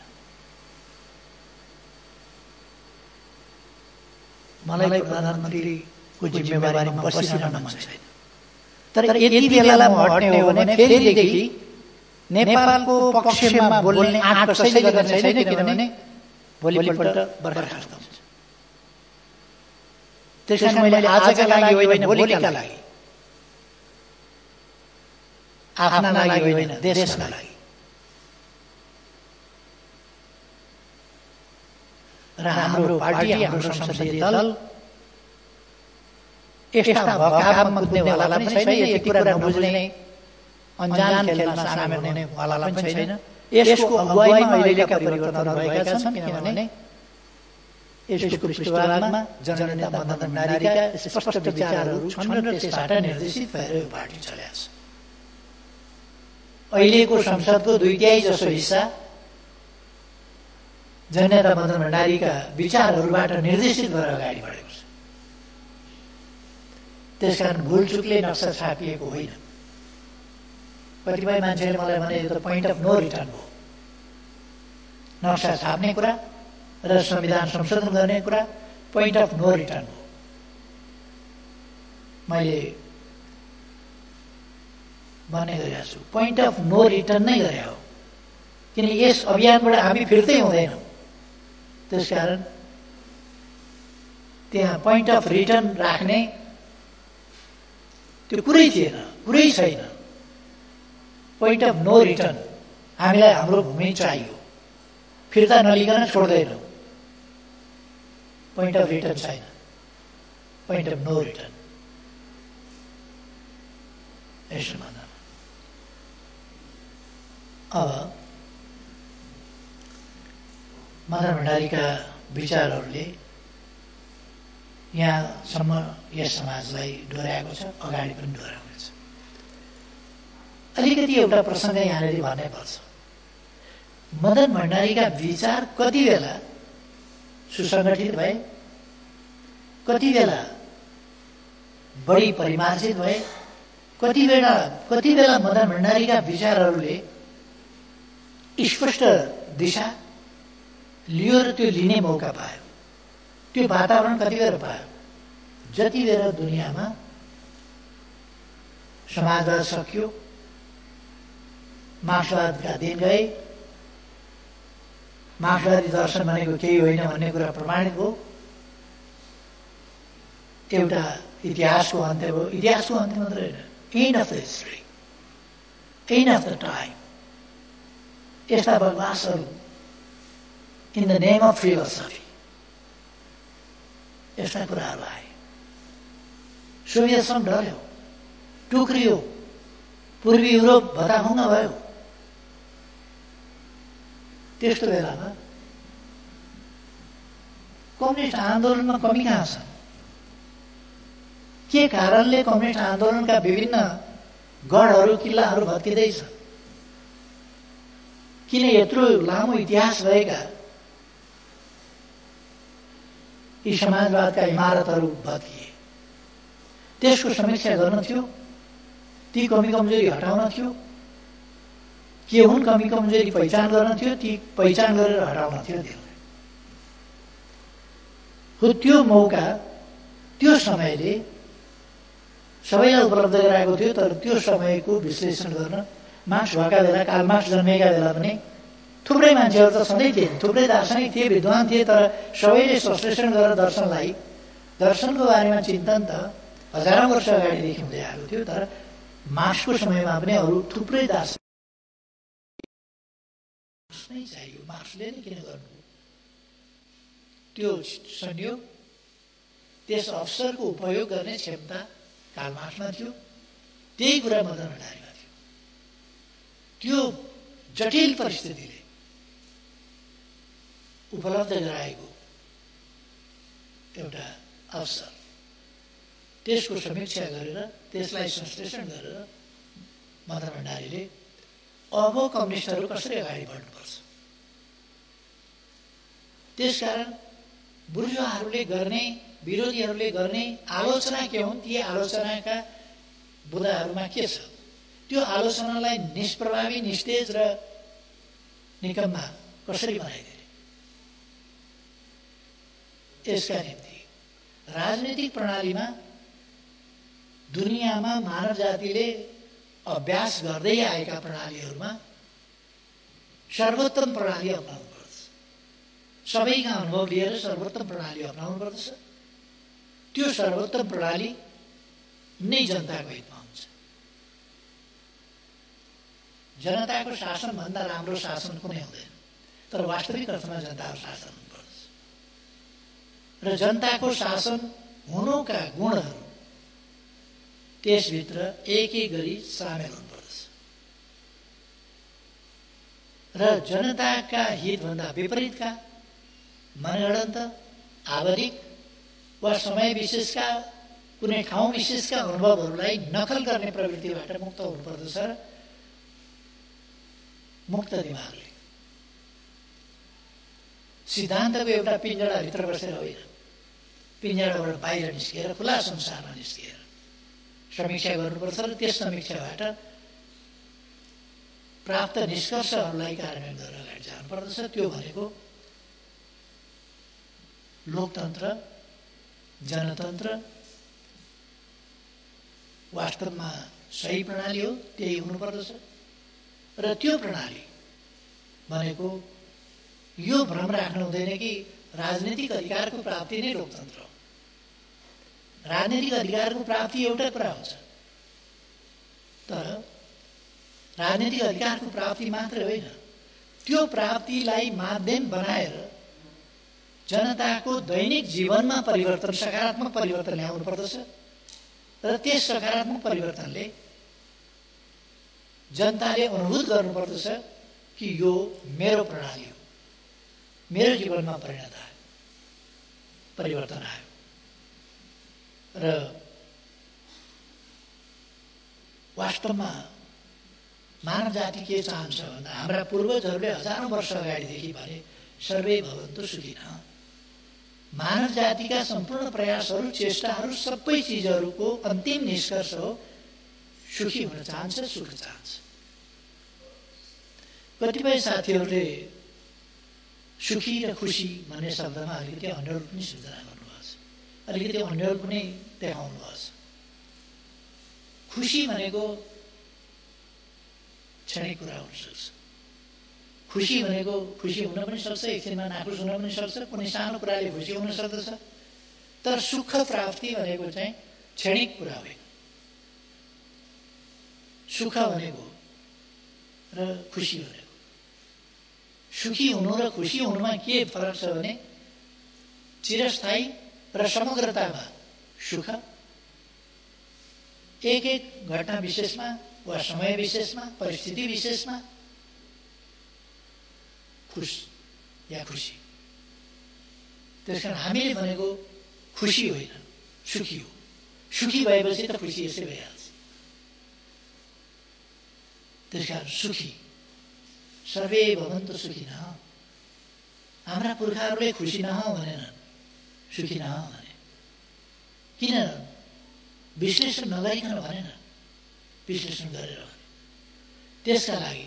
मलाई प्रधानमन्त्रीको जिम्मेवारीमा बसिरहन मन छैन। तर यति बेला म हट्ने हो भने फेरिदेखि नेपालको पक्षमा बोल्ने आँट कसैले गर्न छैन, किनभने भोलिपल्ट बर्खास्त हुन्छ। त्यसैले मैले आजका लागि होइन भोलिका लागि, आफ्ना लागि होइन देशका लागि र हाम्रो पार्टी, हाम्रो संसदीय दल यस्ता भकामा कुद्नेवाला पनि छैन, यति कुरा नबुझ्ने अन्जान खेलमा सामेल हुनेवाला पनि छैन। यसको अगुवाईमा अहिलेका परिवर्तनहरू भएका छन्, किनभने यसको पृष्ठभागमा जननेता मदन भण्डारीका स्पष्ट विचारहरू छन् र त्यसबाट निर्देशित भएर यो पार्टी चलेको छ। अहिलेको संसदको 2/3 जसो हिस्सा जननेता मदन भण्डारीका विचारहरूबाट निर्देशित भएर अगाडि बढेको छ। त्यसकारण भुलचुकले नक्सा छापिएको होइन। कतिपय मान्छेले मलाई भने यो त पोइन्ट अफ नो रिटर्न हो। नक्सा छाप्ने कुरा र संविधान संशोधन गर्ने कुरा पोइन्ट अफ नो रिटर्न हो। मैले भन्ने गरेको छु, पोइन्ट अफ नो रिटर्न नै गरे हो, किन यस अभियानबाट हामी फिर्तै हुँदैनौँ। त्यसकारण त्यहाँ पोइन्ट अफ रिटर्न राख्ने त्यो कुरै थिएन, कुरै छैन। पोइन्ट अफ नो रिटर्न, हामीलाई हाम्रो भूमि चाहियो, फिर्ता नलिकन छोड्दैनौँ। पोइन्ट अफ रिटर्न छैन, पोइन्ट अफ नो रिटर्न। यसो भन्दा अब मदन भण्डारीका विचारहरूले यहाँसम्म यस समाजलाई डोर्याएको छ, अगाडि पनि डोर्याउनेछ। अलिकति एउटा प्रसङ्ग यहाँनिर भन्नै पर्छ। मदन भण्डारीका विचार कति बेला सुसङ्गठित भए, कति बेला बढी परिमार्जित भए, कति बेला मदन भण्डारीका विचारहरूले स्पष्ट दिशा लियो र त्यो लिने मौका पायो। त्यो वातावरण कति बेर पायो, जति बेर दुनियाँमा समाजवाद सकियो, मार्क्सवादका दिन गए, मार्क्सवादी दर्शन भनेको केही होइन भन्ने कुरा प्रमाणित हो। एउटा इतिहासको अन्त्य भयो। इतिहासको अन्त्य मात्र होइन, end of the history, end of the time. यस्ता बदमासहरू in the name of philosophy यस्ता कुराहरू आए। सोभियत सङ्घ ढल्यो, टुक्रियो, पूर्वी युरोप भताभुङ्ग भयो। त्यस्तो बेलामा कम्युनिस्ट आन्दोलनमा कमी कहाँ छ? के कारणले कम्युनिस्ट आन्दोलनका विभिन्न गढहरू, किल्लाहरू भत्किँदैछ? किन यत्रो लामो इतिहास भएका यी समाजवादका इमारतहरू भत्किए? त्यसको समीक्षा गर्न थियो, ती कमी कमजोरी हटाउन थियो, के हुन् कमी कमजोरी पहिचान गर्न थियो, ती पहिचान गरेर हटाउन थियो। त्यो मौका त्यो समयले सबैलाई उपलब्ध गराएको थियो। तर त्यो समयको विश्लेषण गर्न मार्क्स भएका बेला, कार्ल मार्क्स जन्मेका बेला पनि थुप्रै मान्छेहरू त सधैँ थिए, थुप्रै दार्शनिक थिए, विद्वान थिए। तर सबैले संश्लेषण गरेर दर्शनको बारेमा चिन्तन त हजारौँ वर्ष अगाडिदेखि हुँदै आएको थियो। तर मार्क्सको समयमा पनि अरू थुप्रै दार्शनिक नै चाहियो। मार्क्सले नै किन गर्नु? त्यो संयोग, त्यस अवसरको उपयोग गर्ने क्षमता कार्ल मार्क्समा थियो। त्यही कुरा मदन भण्डारीमा थियो। त्यो जटिल परिस्थितिले उपलब्ध गराएको एउटा अवसर, त्यसको समीक्षा गरेर त्यसलाई संश्लेषण गरेर मदन भण्डारीले अब कम्युनिस्टहरू कसरी अगाडि बढ्नुपर्छ, त्यसकारण बुर्जुवाहरूले गर्ने, विरोधीहरूले गर्ने आलोचना के हुन्, ती आलोचनाका बुदाहरूमा के छ, त्यो आलोचनालाई निष्प्रभावी, निस्तेज र निकम्मा कसरी बनाइदिने, यसका निम्ति राजनीतिक प्रणालीमा दुनियाँमा मानव जातिले अभ्यास गर्दै आएका प्रणालीहरूमा सर्वोत्तम प्रणाली अपनाउनु पर्छ। सबैका अनुभव लिएर सर्वोत्तम प्रणाली अपनाउनु पर्दछ। त्यो सर्वोत्तम प्रणाली नै जनताको हितमा हुन्छ। जनताको शासनभन्दा राम्रो शासन कुनै हुँदैन, तर वास्तविक अर्थमा जनताको शासन हुनुपर्छ र जनताको शासन हुनुका गुणहरू त्यसभित्र एक एक गरी सामेल हुनुपर्छ र जनताका हितभन्दा विपरीतका मनगढन्त, आवधिक वा समय विशेषका, कुनै ठाउँ विशेषका अनुभवहरूलाई नकल गर्ने प्रवृत्तिबाट मुक्त हुनुपर्दछ र मुक्त दिमागले सिद्धान्तको एउटा पिञ्जडाभित्र बसेर होइन, पिञ्जडाबाट बाहिर निस्किएर खुला संसारमा निस्किएर समीक्षा गर्नुपर्छ र त्यस समीक्षाबाट प्राप्त निष्कर्षहरूलाई कार्यान्वयन गरेर अगाडि जानुपर्दछ। त्यो भनेको लोकतन्त्र, जनतन्त्र वास्तवमा सही प्रणाली हो, त्यही हुनुपर्दछ र त्यो प्रणाली भनेको यो भ्रम राख्नु हुँदैन कि राजनीतिक अधिकारको प्राप्ति नै लोकतन्त्र हो। राजनीतिक अधिकारको प्राप्ति एउटा कुरा हुन्छ, तर राजनीतिक अधिकारको प्राप्ति मात्रै होइन, त्यो प्राप्तिलाई माध्यम बनाएर जनताको दैनिक जीवनमा परिवर्तन, सकारात्मक परिवर्तन ल्याउनु पर्दछ र त्यस सकारात्मक परिवर्तनले जनताले अनुभूत गर्नुपर्दछ कि यो मेरो प्रणाली हो, मेरो जीवनमा परिवर्तन आयो र वास्तवमा मानव जाति के चाहन्छ भन्दा हाम्रा पूर्वजहरूले हजारौं वर्ष अगाडिदेखि भने सर्वे भवन्तु सुखिनः, मानव जातिका सम्पूर्ण प्रयासहरू, चेष्टाहरू, सबै चिजहरूको अन्तिम निष्कर्ष हो सुखी हुन चाहन्छ, सुख चाहन्छ। कतिपय साथीहरूले सुखी र खुसी भन्ने शब्दमा अलिकति अन्यल पनि सिर्जना गर्नुभएको छ, अलिकति अन्यल पनि देखाउनु भएको छ। खुसी भनेको क्षणिक कुरा हुन सक्छ, खुसी भनेको खुसी हुन पनि सक्छ, एकछिनमा नाखुस हुन पनि सक्छ, कुनै सानो कुराले खुसी हुन सक्दछ, तर सुख प्राप्ति भनेको चाहिँ क्षणिक कुरा होइन। सुख भनेको र खुसी भनेको, सुखी हुनु र खुसी हुनुमा के फरक छ भने चिरस्थायी र समग्रतामा सुख, एक एक घटना विशेषमा वा समय विशेषमा, परिस्थिति विशेषमा खुश या खुसी। त्यसकारण हामीले भनेको खुसी होइन, सुखी हो। सुखी भएपछि त खुसी यसै भइहाल्छ। त्यसकारण सुखी, सर्वे भवन्तु सुखिनः। हाम्रा पुर्खाहरूले खुसी नहौ भनेनन्, सुखी नहौ भने। किन विश्लेषण नगरिकन भनेन, विश्लेषण गरेर भने। त्यसका लागि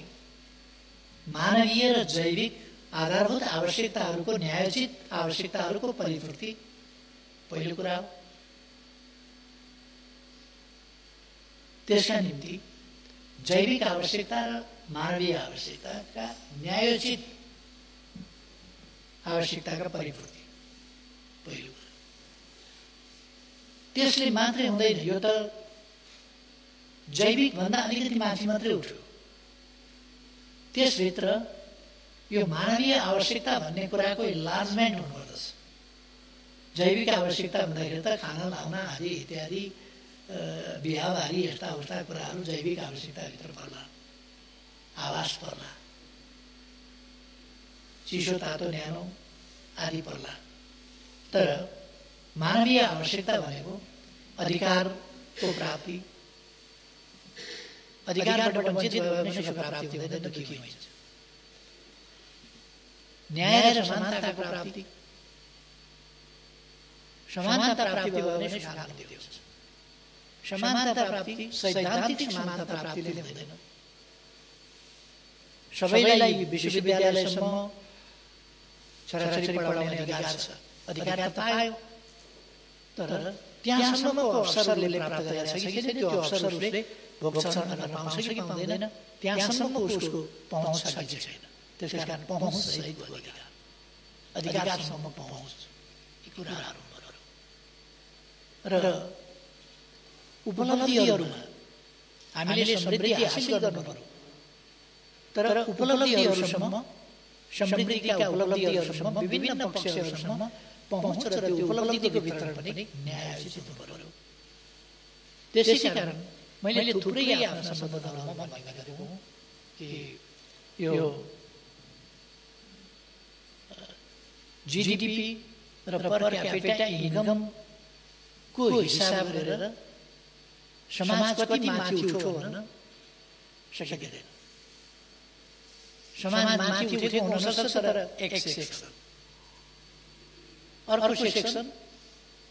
मानवीय र जैविक आधारभूत आवश्यकताहरूको, न्यायोचित आवश्यकताहरूको परिपूर्ति पहिलो कुरा हो। त्यसका निम्ति जैविक आवश्यकता र मानवीय आवश्यकताका न्यायोचित आवश्यकताका परिपूर्ति पहिलो कुरा। त्यसले मात्रै हुँदैन, यो त जैविक भन्दा अलिकति माथि मात्रै उठ्यो। त्यसभित्र यो मानवीय आवश्यकता भन्ने कुराको इन्लार्जमेन्ट हुनुपर्दछ। जैविक आवश्यकता भन्दाखेरि त खाना लाउन आदि इत्यादि बिहाबारी यस्ता उस्ता कुराहरू जैविक आवश्यकताभित्र पर्ला, आवास पर्ला, चिसो तातो न्यानो आदि पर्ला। तर मानवीय आवश्यकता भनेको अधिकारको प्राप्ति, अधिकारबाट वञ्चित भयो भने सुख प्राप्ति हुँदैन, दुःखी हुन्छ। न्याय र समानताको प्राप्ति, समानता प्राप्ति भयो भने सुख शान्ति हुन्छ। समानता प्राप्ति सैद्धान्तिक समानता प्राप्तिले हुँदैन। सबैलाई विश्वविद्यालयसम्म छोराछोरी पढाउने अधिकार छ, अधिकार त पायो, तर त्यहाँसम्मको अवसर उसले प्राप्त गरेका छ कि छैन, त्यो अवसर उसले भोग्छ गर्न पाउँछ कि पाउँदैन, त्यहाँसम्मको उसको पहुँच छ कि छैन। त्यसका कारण पहुँच सहितको अधिकार, अधिकारसम्म पहुँच, यी कुराहरू र उपलब्धिहरूमा हामीले समृद्धि हासिल गर्नु पर्यो। तर उपलब्धिहरूसम्म, समृद्धिका उपलब्धिहरूसम्म, विभिन्न पक्षहरूसम्म पहुँच र त्यो उपलब्धिको वितरण पनि न्यायोचित हुनु पर्यो। त्यसै कारण मैले थुप्रै आफ्ना सम्बोधनहरूमा भन्ने गरेको हुँ कि यो जीडीपी र पर क्यापिटा इन्कमको हिसाब गरेर समाज कति माथि उठ्यो भन्न सकिँदैन। समाज माथि उठेको हुनसक्छ, तर एक सेक्सन, अर्को सेक्सन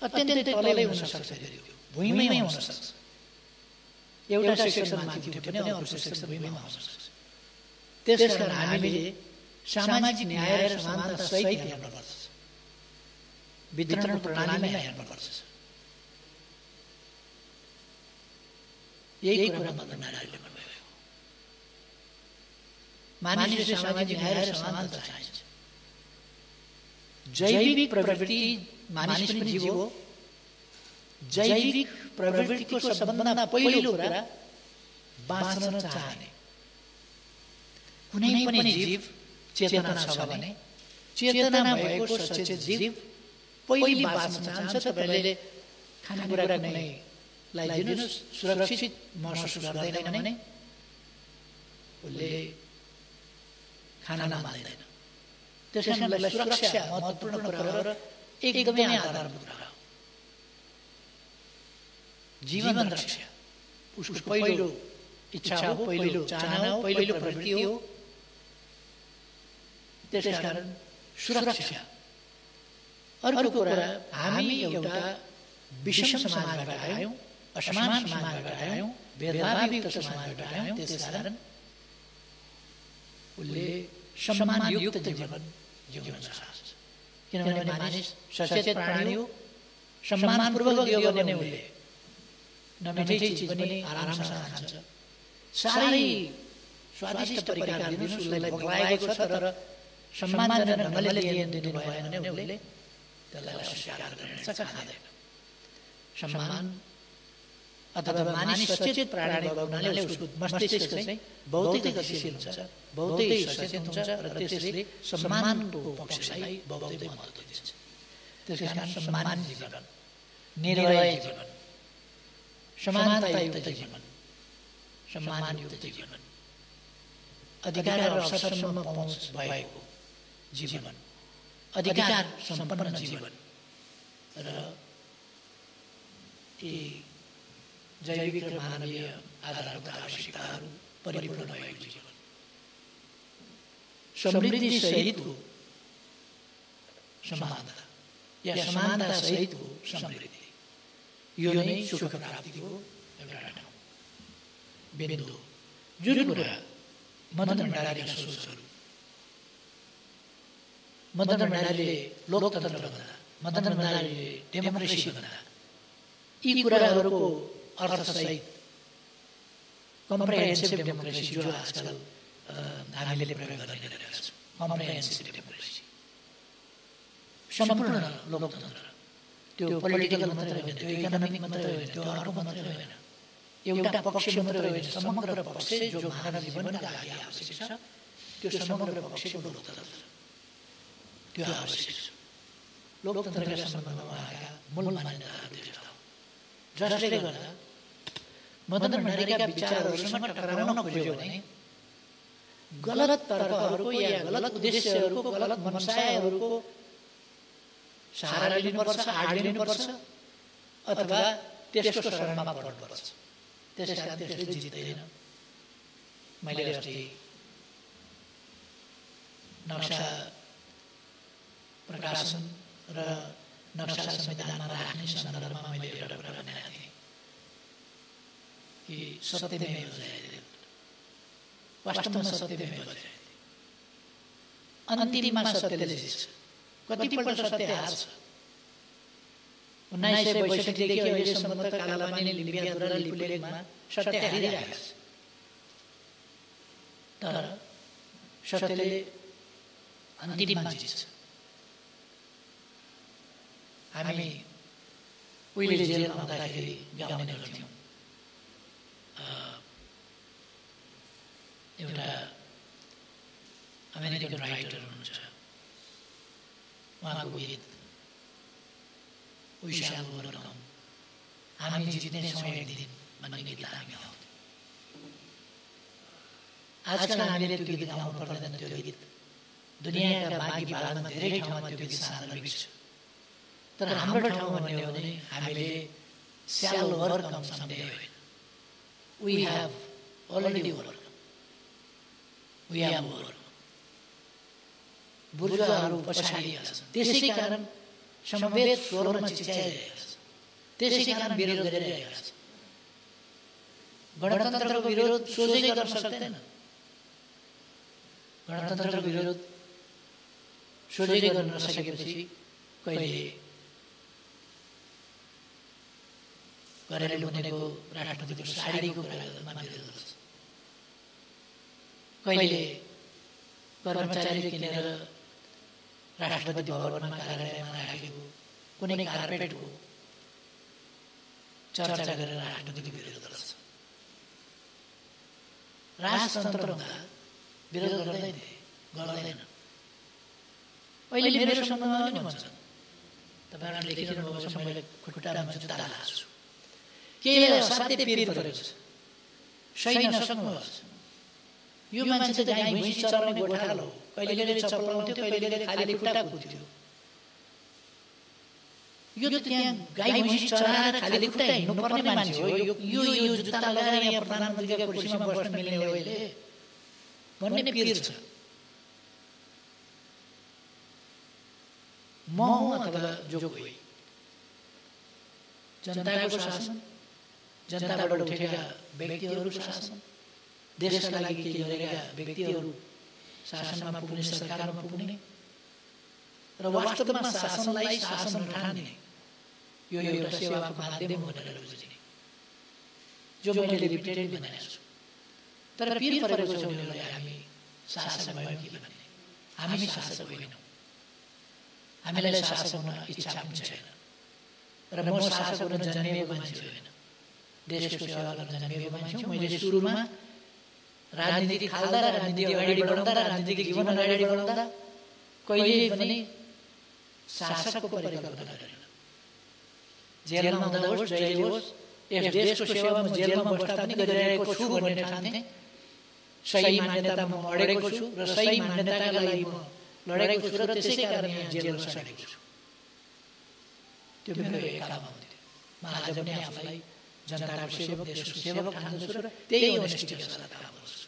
अत्यन्तै तलै हुन सक्छ, भुइँमै हुन सक्छ। एउटा सेक्सन माथि उठ्यो भने अर्को सेक्सन भुइँमा हुन सक्छ। त्यसकारण हामीले सामाजिक न्याय र समानता सहित हेर्नुपर्छ, वितरण प्रणालीमा हेर्नुपर्छ। यही कुरा मदन नारायणले भन्नुभयो। मानिसले सामाजिक न्याय र समानता चाहिन्छ। जैविक प्रवृत्ति, मानिस पनि जीव हो। जैविक प्रवृत्तिको सबभन्दा पहिलो कुरा बाँच्न चाहने। कुनै पनि जीव चेतना छ भने, चेतना भएको सचेत जीव पहिले बाँच्न चाहन्छ। तपाईँले खानेकुरा कुनैलाई दिनुहोस्, सुरक्षित महसुस गर्दैन भने उसले खाना मान्दैन। त्यसकारण सुरक्षा महत्त्वपूर्ण कुरा हो र एकदमै आधारभूत कुरा हो। जीवन रक्षा उसको पहिलो इच्छा हो, पहिलो चाहना हो, पहिलो प्रवृत्ति हो। त्यसकारण सुरक्षा। अर्को कुरा, हामी एउटा विषम समाजबाट आयौँ, असमान समाजबाट आयौँ, भेदभावयुक्त समाजबाट आयौँ। त्यसकारण उसले सम्मानयुक्त जीवन जिउन चाहन्छ। किनभने मानिस सचेत प्राणी हो, सम्मानपूर्वक दियो भने उसले नमिठै चिज पनि आरामसँग खान्छ। साह्रै स्वादिष्ट परिकार दिनुहोस्, उसलाई भोक लागेको छ, तर सम्मानजनक ढङ्गले दिनु भएन भने उसले त्यसलाई अस्वीकार गर्छ, खाँदैन। सम्मान अथवा मानिस सचेत प्राणी भएको हुनाले उसको मस्तिष्क चाहिँ बहुतै गतिशील हुन्छ, बहुतै सचेत हुन्छ र त्यसले सम्मानको पक्षलाई बहुतै महत्त्व दिन्छ। त्यसकारण सम्मान जीवन, निर्भय जीवन, समानतायुक्त जीवन, सम्मानयुक्त जीवन, अधिकार र अवसरसम्म पहुँच भएको जीवन, अधिकार सम्पन्न जीवन र यी जैविक र मानवीय आधारभूत आवश्यकताहरू परिपूर्ण भएको जीवन, समृद्धि सहितको समानता या समानता सहितको समृद्धि, यो नै सुख प्राप्तिको एउटा ठाउँ बिन्दु। जुन कुरा मदन भण्डारीका सोचहरू, मदन भण्डारीले लोकतन्त्र भन्दा, मदन भण्डारीले डेमोक्रेसी भन्दा, यी कुराहरूको अर्थसहित कम्प्रेहेन्सिभ डेमोक्रेसी जो आजकल हामीले प्रयोग गरिरहेका छौँ, कम्प्रेहेन्सिभ डेमोक्रेसी, सम्पूर्ण लोकतन्त्र, त्यो पोलिटिकल मात्रै होइन, त्यो इकोनोमिक मात्रै होइन, त्यो अर्को मात्रै होइन, एउटा पक्ष मात्र होइन, समग्र पक्ष जो मानव जीवनका लागि आवश्यक छ, त्यो समग्र पक्षको लोकतन्त्र, त्यो आवश्यक छ। लोकतन्त्रका सम्बन्धमा उहाँका मूल मान्यताहरू त्यस्ता हो, जसले गर्दा मदन भण्डारीका विचारहरूसँग टकराउन खोज्यो भने गलत तर्कहरूको या गलत उद्देश्यहरूको, गलत मनसायहरूको सहारा लिनुपर्छ, आड लिनुपर्छ अथवा त्यसको शरणमा पर्नुपर्छ। त्यसकारण त्यसले जित्दैन। मैले अस्ति नक्सा प्रकाशन र नक्सा संविधानमा राख्ने सन्दर्भमा मैले एउटा कुरा भनेको थिएँ कि सत्यमेव जयते, वास्तवमा सत्यमेव जयते। अन्तिममा सत्यले जित्छ। कतिपल्ट सत्य हार्छ। 1962 देखि अहिलेसम्म त कालापानी लिम्बियाद्वारा लिपुलेखमा सत्य हारिरहेको छ। तर सत्यले अन्तिममा जित्छ। हामी उहिले जेलमा हुँदाखेरि गाउने गर्थ्यौँ। एउटा अमेरिकन राइटर हुनुहुन्छ, उहाँको गीत We shall overcome, हामी जित्नेछौँ एक दिन भन्ने गीत हामी गाउँथ्यौँ। आजकल हामीले त्यो गीत गाउनु पर्दैन। त्यो गीत दुनियाँका बाँकी भागमा धेरै ठाउँमा त्यो गीत सान्दर्भिक छ। तर हाम्रो ठाउँमा भन्ने हो भने हामीले shall overcome someday होइन, we have already overcome, we have overcome। बुर्जुवाहरू पछाडिएका छन्, त्यसै कारण समवेत स्वरमा चिच्याइरहेका छन्, त्यसै कारण विरोध गरिरहेका छन्। गणतन्त्रको विरोध सोझै गर्न सक्दैन। गणतन्त्रको विरोध सोझै गर्न नसकेपछि कहिले घरेलु हुनेको राष्ट्रपतिको साडीको विरोधमा विरोध गर्छ, कहिले कर्मचारी किनेर राष्ट्रपति भवनमा कार्यालयमा राखेको कुनै कार्पेटको चर्चा गरेर राष्ट्रपतिको विरोध गर्छ। राजतन्त्र हुँदा विरोध गर्दैन। अहिले मेरो सम्बन्धमा पनि भन्छन्, तपाईँहरूले लेखिरहनु भएको छ, मैले खुट्टामा जुत्ता लगाएको छु, केही असाध्य पीर परेको छ, सही नसक्नुहोस्। यो मान्छे त गाई भैँसी चराउने गोठालो हो, कहिले चप्पल लाउँथ्यो, कहिले खाली खुट्टा कुद्थ्यो। यो त त्यहाँ गाई भैँसी चराएर खाली खुट्टा हिँड्नुपर्ने मान्छे हो। यो जुत्ता लगाएर यहाँ प्रधानमन्त्रीका कुर्सीमा बस्न मिल्ने हो अहिले भन्ने पीर छ। म हुँ अथवा जो कोही, जनताको शासन, जनताबाट उठेका व्यक्तिहरूको शासन, देशका लागि केही गरेका व्यक्तिहरू शासनमा पुग्ने, सरकारमा पुग्ने र वास्तवमा शासनलाई शासन ठान्ने, यो एउटा सेवाको माध्यम भनेर बुझिने, जो मैले रिपिटेडली भनेको छु। तर पीर परेको छ उनीहरूलाई हामी शासक भयौँ कि भन्ने। हामी शासक होइनौँ, हामीलाई शासक हुन इच्छा पनि छैन। र म शासक हुन जन्मिएको मान्छे होइन, देशको सेवा गर्न जन्मिएको मान्छे हो। मैले सुरुमा राजनीति थाल्दा, राजनीति अगाडि बढाउँदा, राजनीतिक जीवन अगाडि बढाउँदा कहिले पनि शासकको परिकल्पना गरेन। जेलमा हुँदा होस्, जहिले होस्, यस देशको सेवा म जेलमा बस्दा पनि गरिरहेको छु भन्ने ठान्थे। सही मान्यतामा म अडेको छु र सही मान्यताका लागि म लडेको छु र त्यसै कारण यहाँ जेलमा सडेको छु। त्यो मेरो एक काम हुन्थ्यो। म आज पनि आफूलाई जनताको सेवक, देशको सेवक ठान्दछु र त्यही अनेस्टीका साथ काम गर्छु।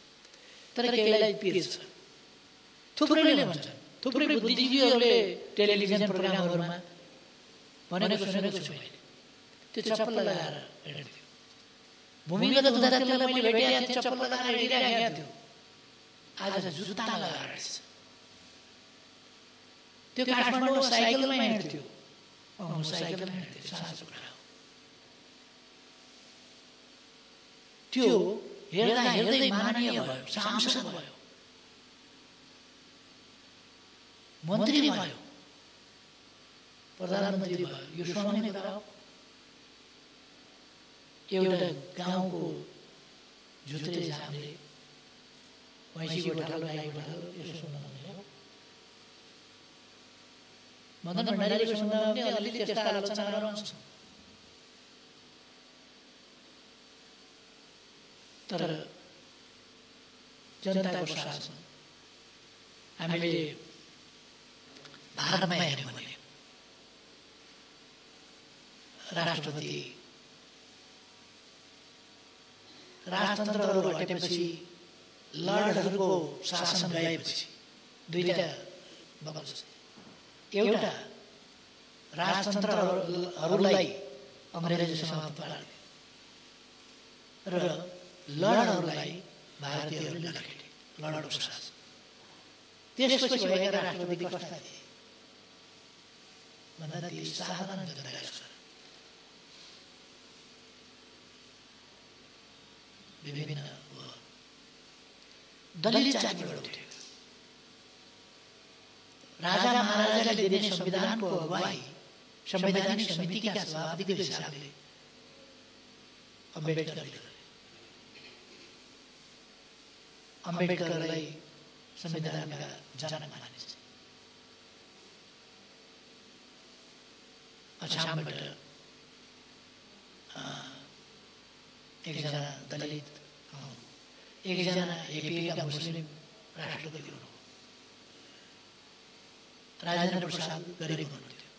तर केहीलाई पीर छ। थुप्रैले भन्छन्, थुप्रै बुद्धिजीवीहरूले टेलिभिजन प्रोग्रामहरूमा भनेको सुनेको छु मैले, त्यो चप्पल लगाएर हिँड्थ्यो। भूमिगत हुँदा त्यसलाई मैले भेटेको थिएँ, चप्पल लगाएर हिँडिरहेको थियो। आज जुत्ता लगाएर हिँड्छ। त्यो काठमाडौँमा साइकलमा हिँड्थ्यो। म साइकलमा हिँड्थेँ, साँचो कुरा हो। त्यो हेर्दा हेर्दै माननीय भयो, सांसद भयो, मन्त्री भयो, प्रधानमन्त्री भयो। यो सुहाउने कुरा हो। एउटा गाउँको झुत्रे झामले भैँसी गोठालो गाई गोठालो यसो सुन्न नहुने हो। मदन भण्डारीको सन्दर्भमा पनि अलिअलि त्यस्ता आलोचनाहरू आउँछ। तर जनताको शासन हामीले भारतमा हेर्यौँ भने राष्ट्रपति राजतन्त्रहरू हटेपछि लर्डहरूको शासन गएपछि दुईटा बगल छ। एउटा राजतन्त्रहरूलाई अङ्ग्रेजले समाप्त पार्यो र लर्डहरूलाई भारतीयहरूले लखेटे, लर्डको शासन। त्यसपछि भएका राष्ट्रपति कस्ता थिए भन्दा ती साधारण जनताका विभिन्न दलित जातिबाट उठेका राजा महाराजाले दिने संविधानको अगुवाई संवैधानिक समितिका सभापतिको हिसाबले अम्बेडकरलाई संविधानका जनक मानिन्छ। अछामबाट एकजना दलित, एकजना एपीका मुस्लिम राष्ट्रपति हुनुभयो। राजेन्द्र प्रसाद गरिब हुनुहुन्थ्यो,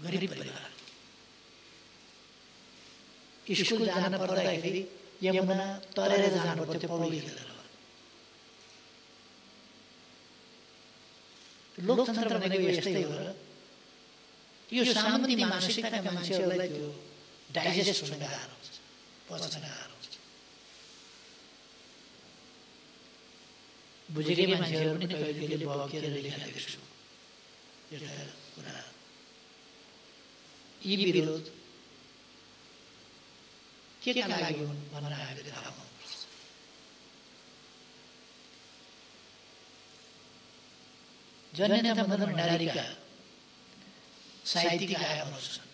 गरिब परिवार। स्कुल जान पर्दाखेरि यमुना तरेर जानु पर्थ्यो पौडी खेलेर। लोकतन्त्र भनेको यस्तै हो र यो सामान्य मानसिकताका मान्छेहरूलाई त्यो डाइजेस्ट हुन गाह्रो हुन्छ, पच्न गाह्रो हुन्छ। बुझेकै मान्छेहरू पनि कहिले कहिले बकेर लेखेका देख्छु यस्ता कुरा। यी विरोध के का लागि हुन् भनेर हामीले थाहा पाउनुपर्छ। जननेता मदन भण्डारीका साहित्यिक आयामहरू छन्।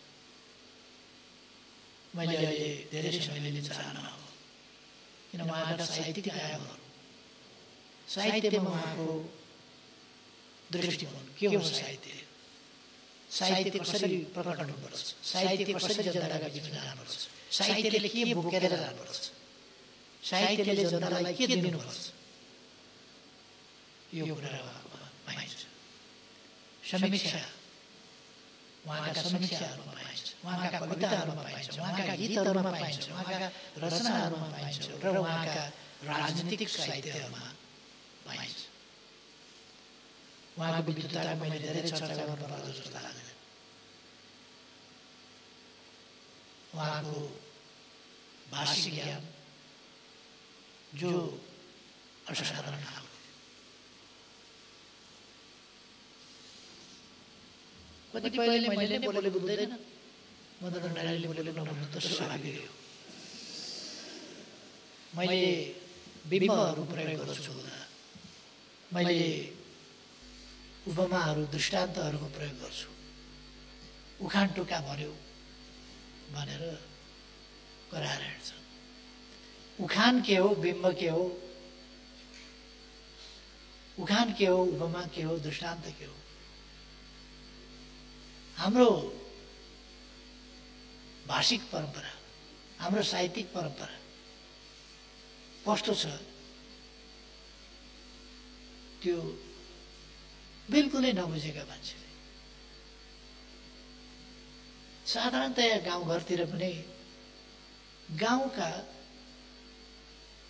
मैले अहिले धेरै समय लिन चाहन्न हो, किन उहाँका साहित्यिक आयामहरू, साहित्यमा उहाँको दृष्टिकोण के हो, साहित्य कसरी प्रकट हुनुपर्छ, साहित्य कसरी जनताका बिचमा जानुपर्छ, साहित्यले के बोकेर जानुपर्छ, साहित्यले जनतालाई के दिनुपर्छ, यो कुरा पाइन्छ। समीक्षा उहाँका समीक्षाहरूमा पाइन्छ, उहाँका कविताहरूमा पाइन्छ, उहाँका गीतहरूमा पाइन्छ, उहाँका रचनाहरूमा पाइन्छ र उहाँका राजनीतिक साहित्यहरूमा पाइन्छ। उहाँको विद्वताको मैले धेरै चर्चा गर्नुपर्छ जस्तो लाग्दैन। उहाँको भाषिक ज्ञान जो असाधारण खालको। कतिपयले मैले नै बोलेको बुझ्दैन, मदन भण्डारीले बोलेको नबुझ्नु त स्वाभाविक हो। मैले बिम्बहरू प्रयोग गर्छु हुँदा मैले उपमाहरू, दृष्टान्तहरूको प्रयोग गर्छु। उखान टुक्का भन्यो भनेर कराएर हिँड्छ। उखान के हो, बिम्ब के हो, उखान के हो, उपमा के हो, दृष्टान्त के हो। हाम्रो भाषिक परम्परा, हाम्रो साहित्यिक परम्परा कस्तो छ त्यो बिल्कुलै नबुझेका मान्छेले साधारणतया गाउँघरतिर पनि गाउँका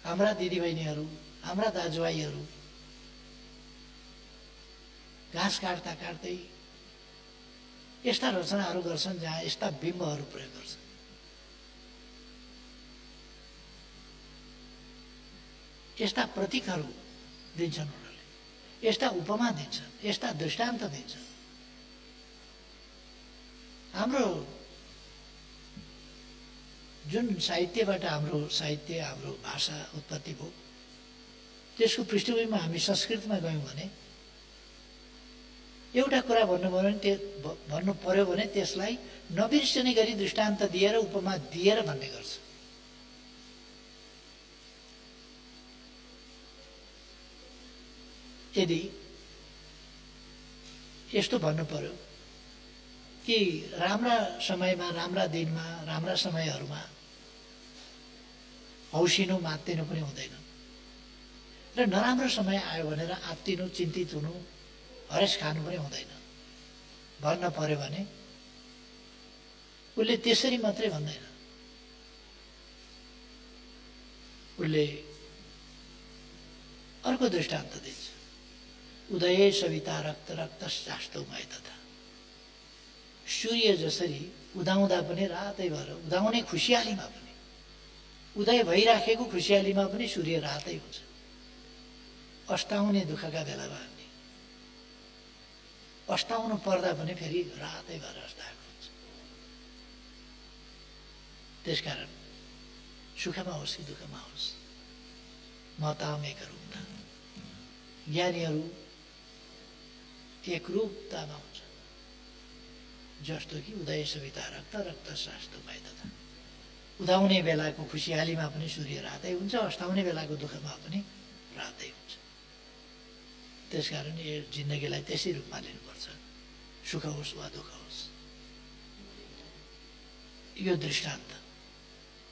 हाम्रा दिदीबहिनीहरू, हाम्रा दाजुभाइहरू घाँस काट्दा काट्दै यस्ता रचनाहरू गर्छन् जहाँ यस्ता बिम्बहरू प्रयोग गर्छन्। यस्ता प्रतीकहरू दिन्छन् उनीहरूले, यस्ता उपमा दिन्छन्, यस्ता दृष्टान्त दिन्छन्। हाम्रो जुन साहित्यबाट हाम्रो साहित्य, हाम्रो भाषा उत्पत्ति भयो, त्यसको पृष्ठभूमिमा हामी संस्कृतमा गयौँ भने एउटा कुरा भन्नु पर्यो भने त्यसलाई नबिर्सने गरी दृष्टान्त दिएर उपमा दिएर भन्ने गर्छ। यदि यस्तो भन्नु पर्यो कि राम्रा समयमा, राम्रा दिनमा, राम्रा समयहरूमा हौसिनु मात्तिनु पनि हुँदैन र नराम्रो समय आयो भनेर आत्तिनु, चिन्तित हुनु, हरेस खानु पनि हुँदैन भन्न पर्यो भने उसले त्यसरी मात्रै भन्दैन। उसले अर्को दृष्टान्त दिन्छ। उदय सविता रक्त रक्त शास्तौमय तथा। सूर्य जसरी उदाउँदा पनि रातै भएर उदाउने खुसियालीमा पनि, उदय भइराखेको खुसियालीमा पनि सूर्य रातै हुन्छ। अस्ताउने दुःखका बेलामा पनि, अस्ताउनु पर्दा पनि फेरि रातै भएर अस्ताएको हुन्छ। त्यसकारण सुखमा होस् कि दुःखमा होस्, म ताम एक रूप था। ज्ञानीहरू एकरूपतामा हुन्छ। जस्तो कि उदय सविता रक्त रक्त शास्तौमय तथा। उदाउने बेलाको खुसियालीमा पनि सूर्य रातै हुन्छ, अस्ताउने बेलाको दुःखमा पनि रातै हुन्छ। त्यसकारण यो जिन्दगीलाई त्यसै रूपमा लिनुपर्छ, सुख होस् वा दुःख होस्। यो दृष्टान्त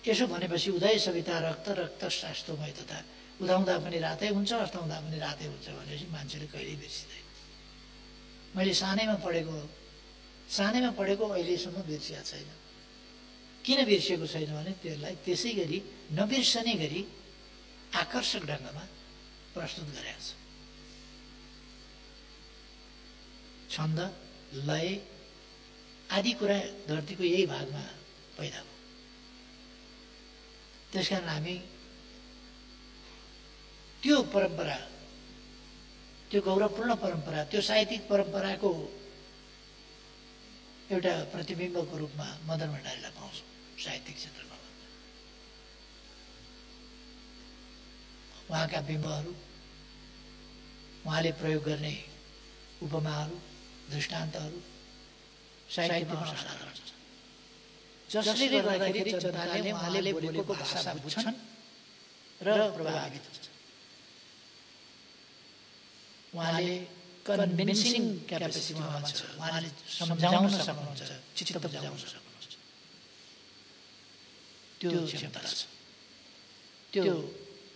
यसो भनेपछि उदय सविता रक्त रक्त शास्तौमय तथा। उदाउँदा पनि रातै हुन्छ, अस्ताउँदा पनि रातै हुन्छ भनेपछि मान्छेले कहिल्यै बिर्सिँदैन। मैले सानैमा पढेको अहिलेसम्म बिर्सिएको छैन। किन बिर्सिएको छैन भने त्यसलाई त्यसै गरी नबिर्सने गरी आकर्षक ढङ्गमा प्रस्तुत गरेको छ। छन्द, लय आदि कुरा धरतीको यही भागमा पैदा भयो। त्यसकारण हामी त्यो परम्परा, त्यो गौरवपूर्ण परम्परा, त्यो साहित्यिक परम्पराको एउटा प्रतिबिम्बको रूपमा मदन भण्डारीलाई पाउँछौँ साहित्यिक क्षेत्रमा। उहाँका बिम्बहरू, उहाँले प्रयोग गर्ने उपमाहरू, दृष्टान्तहरू साहित्यमा असाधारण छन्, जसले गर्दाखेरि जनताले उहाँले बोलेको भाषा बुझ्छन् र प्रभावित हुन्छन्। उहाँले कन्भिन्सिङ क्यापेसिटी उहाँमा छ। उहाँले सम्झाउन सक्नुहुन्छ, चित्त बुझाउन सक्नुहुन्छ। त्यो क्षमता छ। त्यो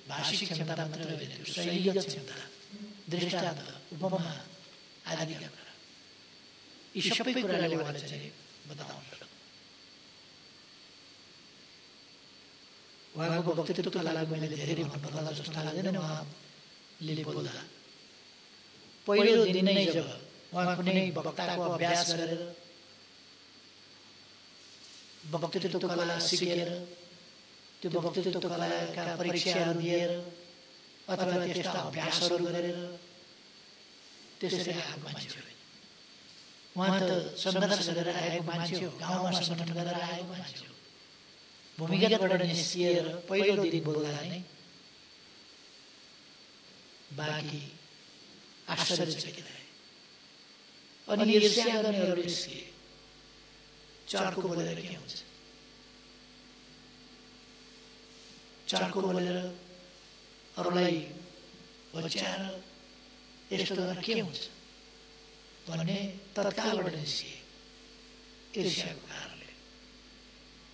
भाषिक क्षमता मात्र होइन, त्यो शैलीगत क्षमता, दृष्टान्त, उपमा आदिका कुरा, यी सबै कुराले उहाँले चाहिँ बताउन सक्नु। उहाँको वक्तृत्वका लागि मैले धेरै भन्नु पर्ला जस्तो लाग्दैन। उहाँले बोल्दा पहिलो दिन नै जब उहाँ कुनै वक्ताको अभ्यास गरेर, वक्तृत्व कला सिकेर, त्यो वक्तृत्व कलाका परीक्षाहरू दिएर अथवा त्यस्ता अभ्यासहरू गरेर त्यसरी आएको मान्छे होइन। उहाँ त सङ्घर्ष गरेर आएको मान्छे हो, गाउँमा सङ्गठन गरेर आएको मान्छे हो। भूमिगतबाट निस्किएर पहिलो दिन बोल्दा नै बाँकी आश्चर्यचकित आए। अनि ईर्ष्या गर्नेहरू निस्किए। चर्को बोलेर के हुन्छ? चर्को बोलेर अरूलाई होच्याएर यस्तो गर्दा के हुन्छ भन्ने तत्कालबाट निस्किए ईर्ष्याको कारणले।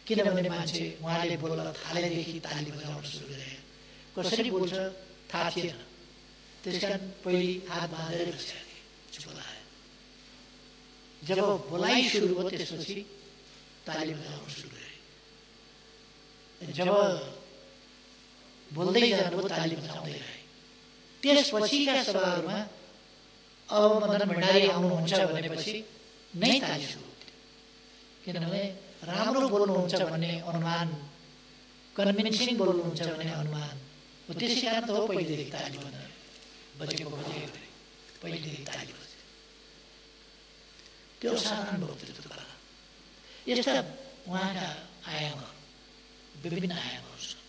किनभने मान्छे उहाँले बोल्न थालेदेखि ताली बजाउन सुरु गरे। कसरी बोल्छ थाहा थिएन। त्यसकारण पहिले हात बाँधेर बसेको चुप लाए। जब बोलाइ सुरु भयो त्यसपछि ताली बजाउन सुरु गरे। जब बोल्दै जानुभयो ताली बजाउँदै रहे। त्यसपछिका सभाहरूमा अब मदन भण्डारी आउनुहुन्छ भनेपछि नै ताली सुरु हुन्थ्यो। किनभने राम्रो बोल्नुहुन्छ भन्ने अनुमान, कन्भिन्सिङ बोल्नुहुन्छ भन्ने अनुमान हो। त्यसै कारण त हो पहिलेदेखि ताली बजेको पहिलेदेखि ताली बजे। त्यो असाधारण वक्तृत्व कला। यस्ता उहाँका आयामहरू, विभिन्न आयामहरू छन्,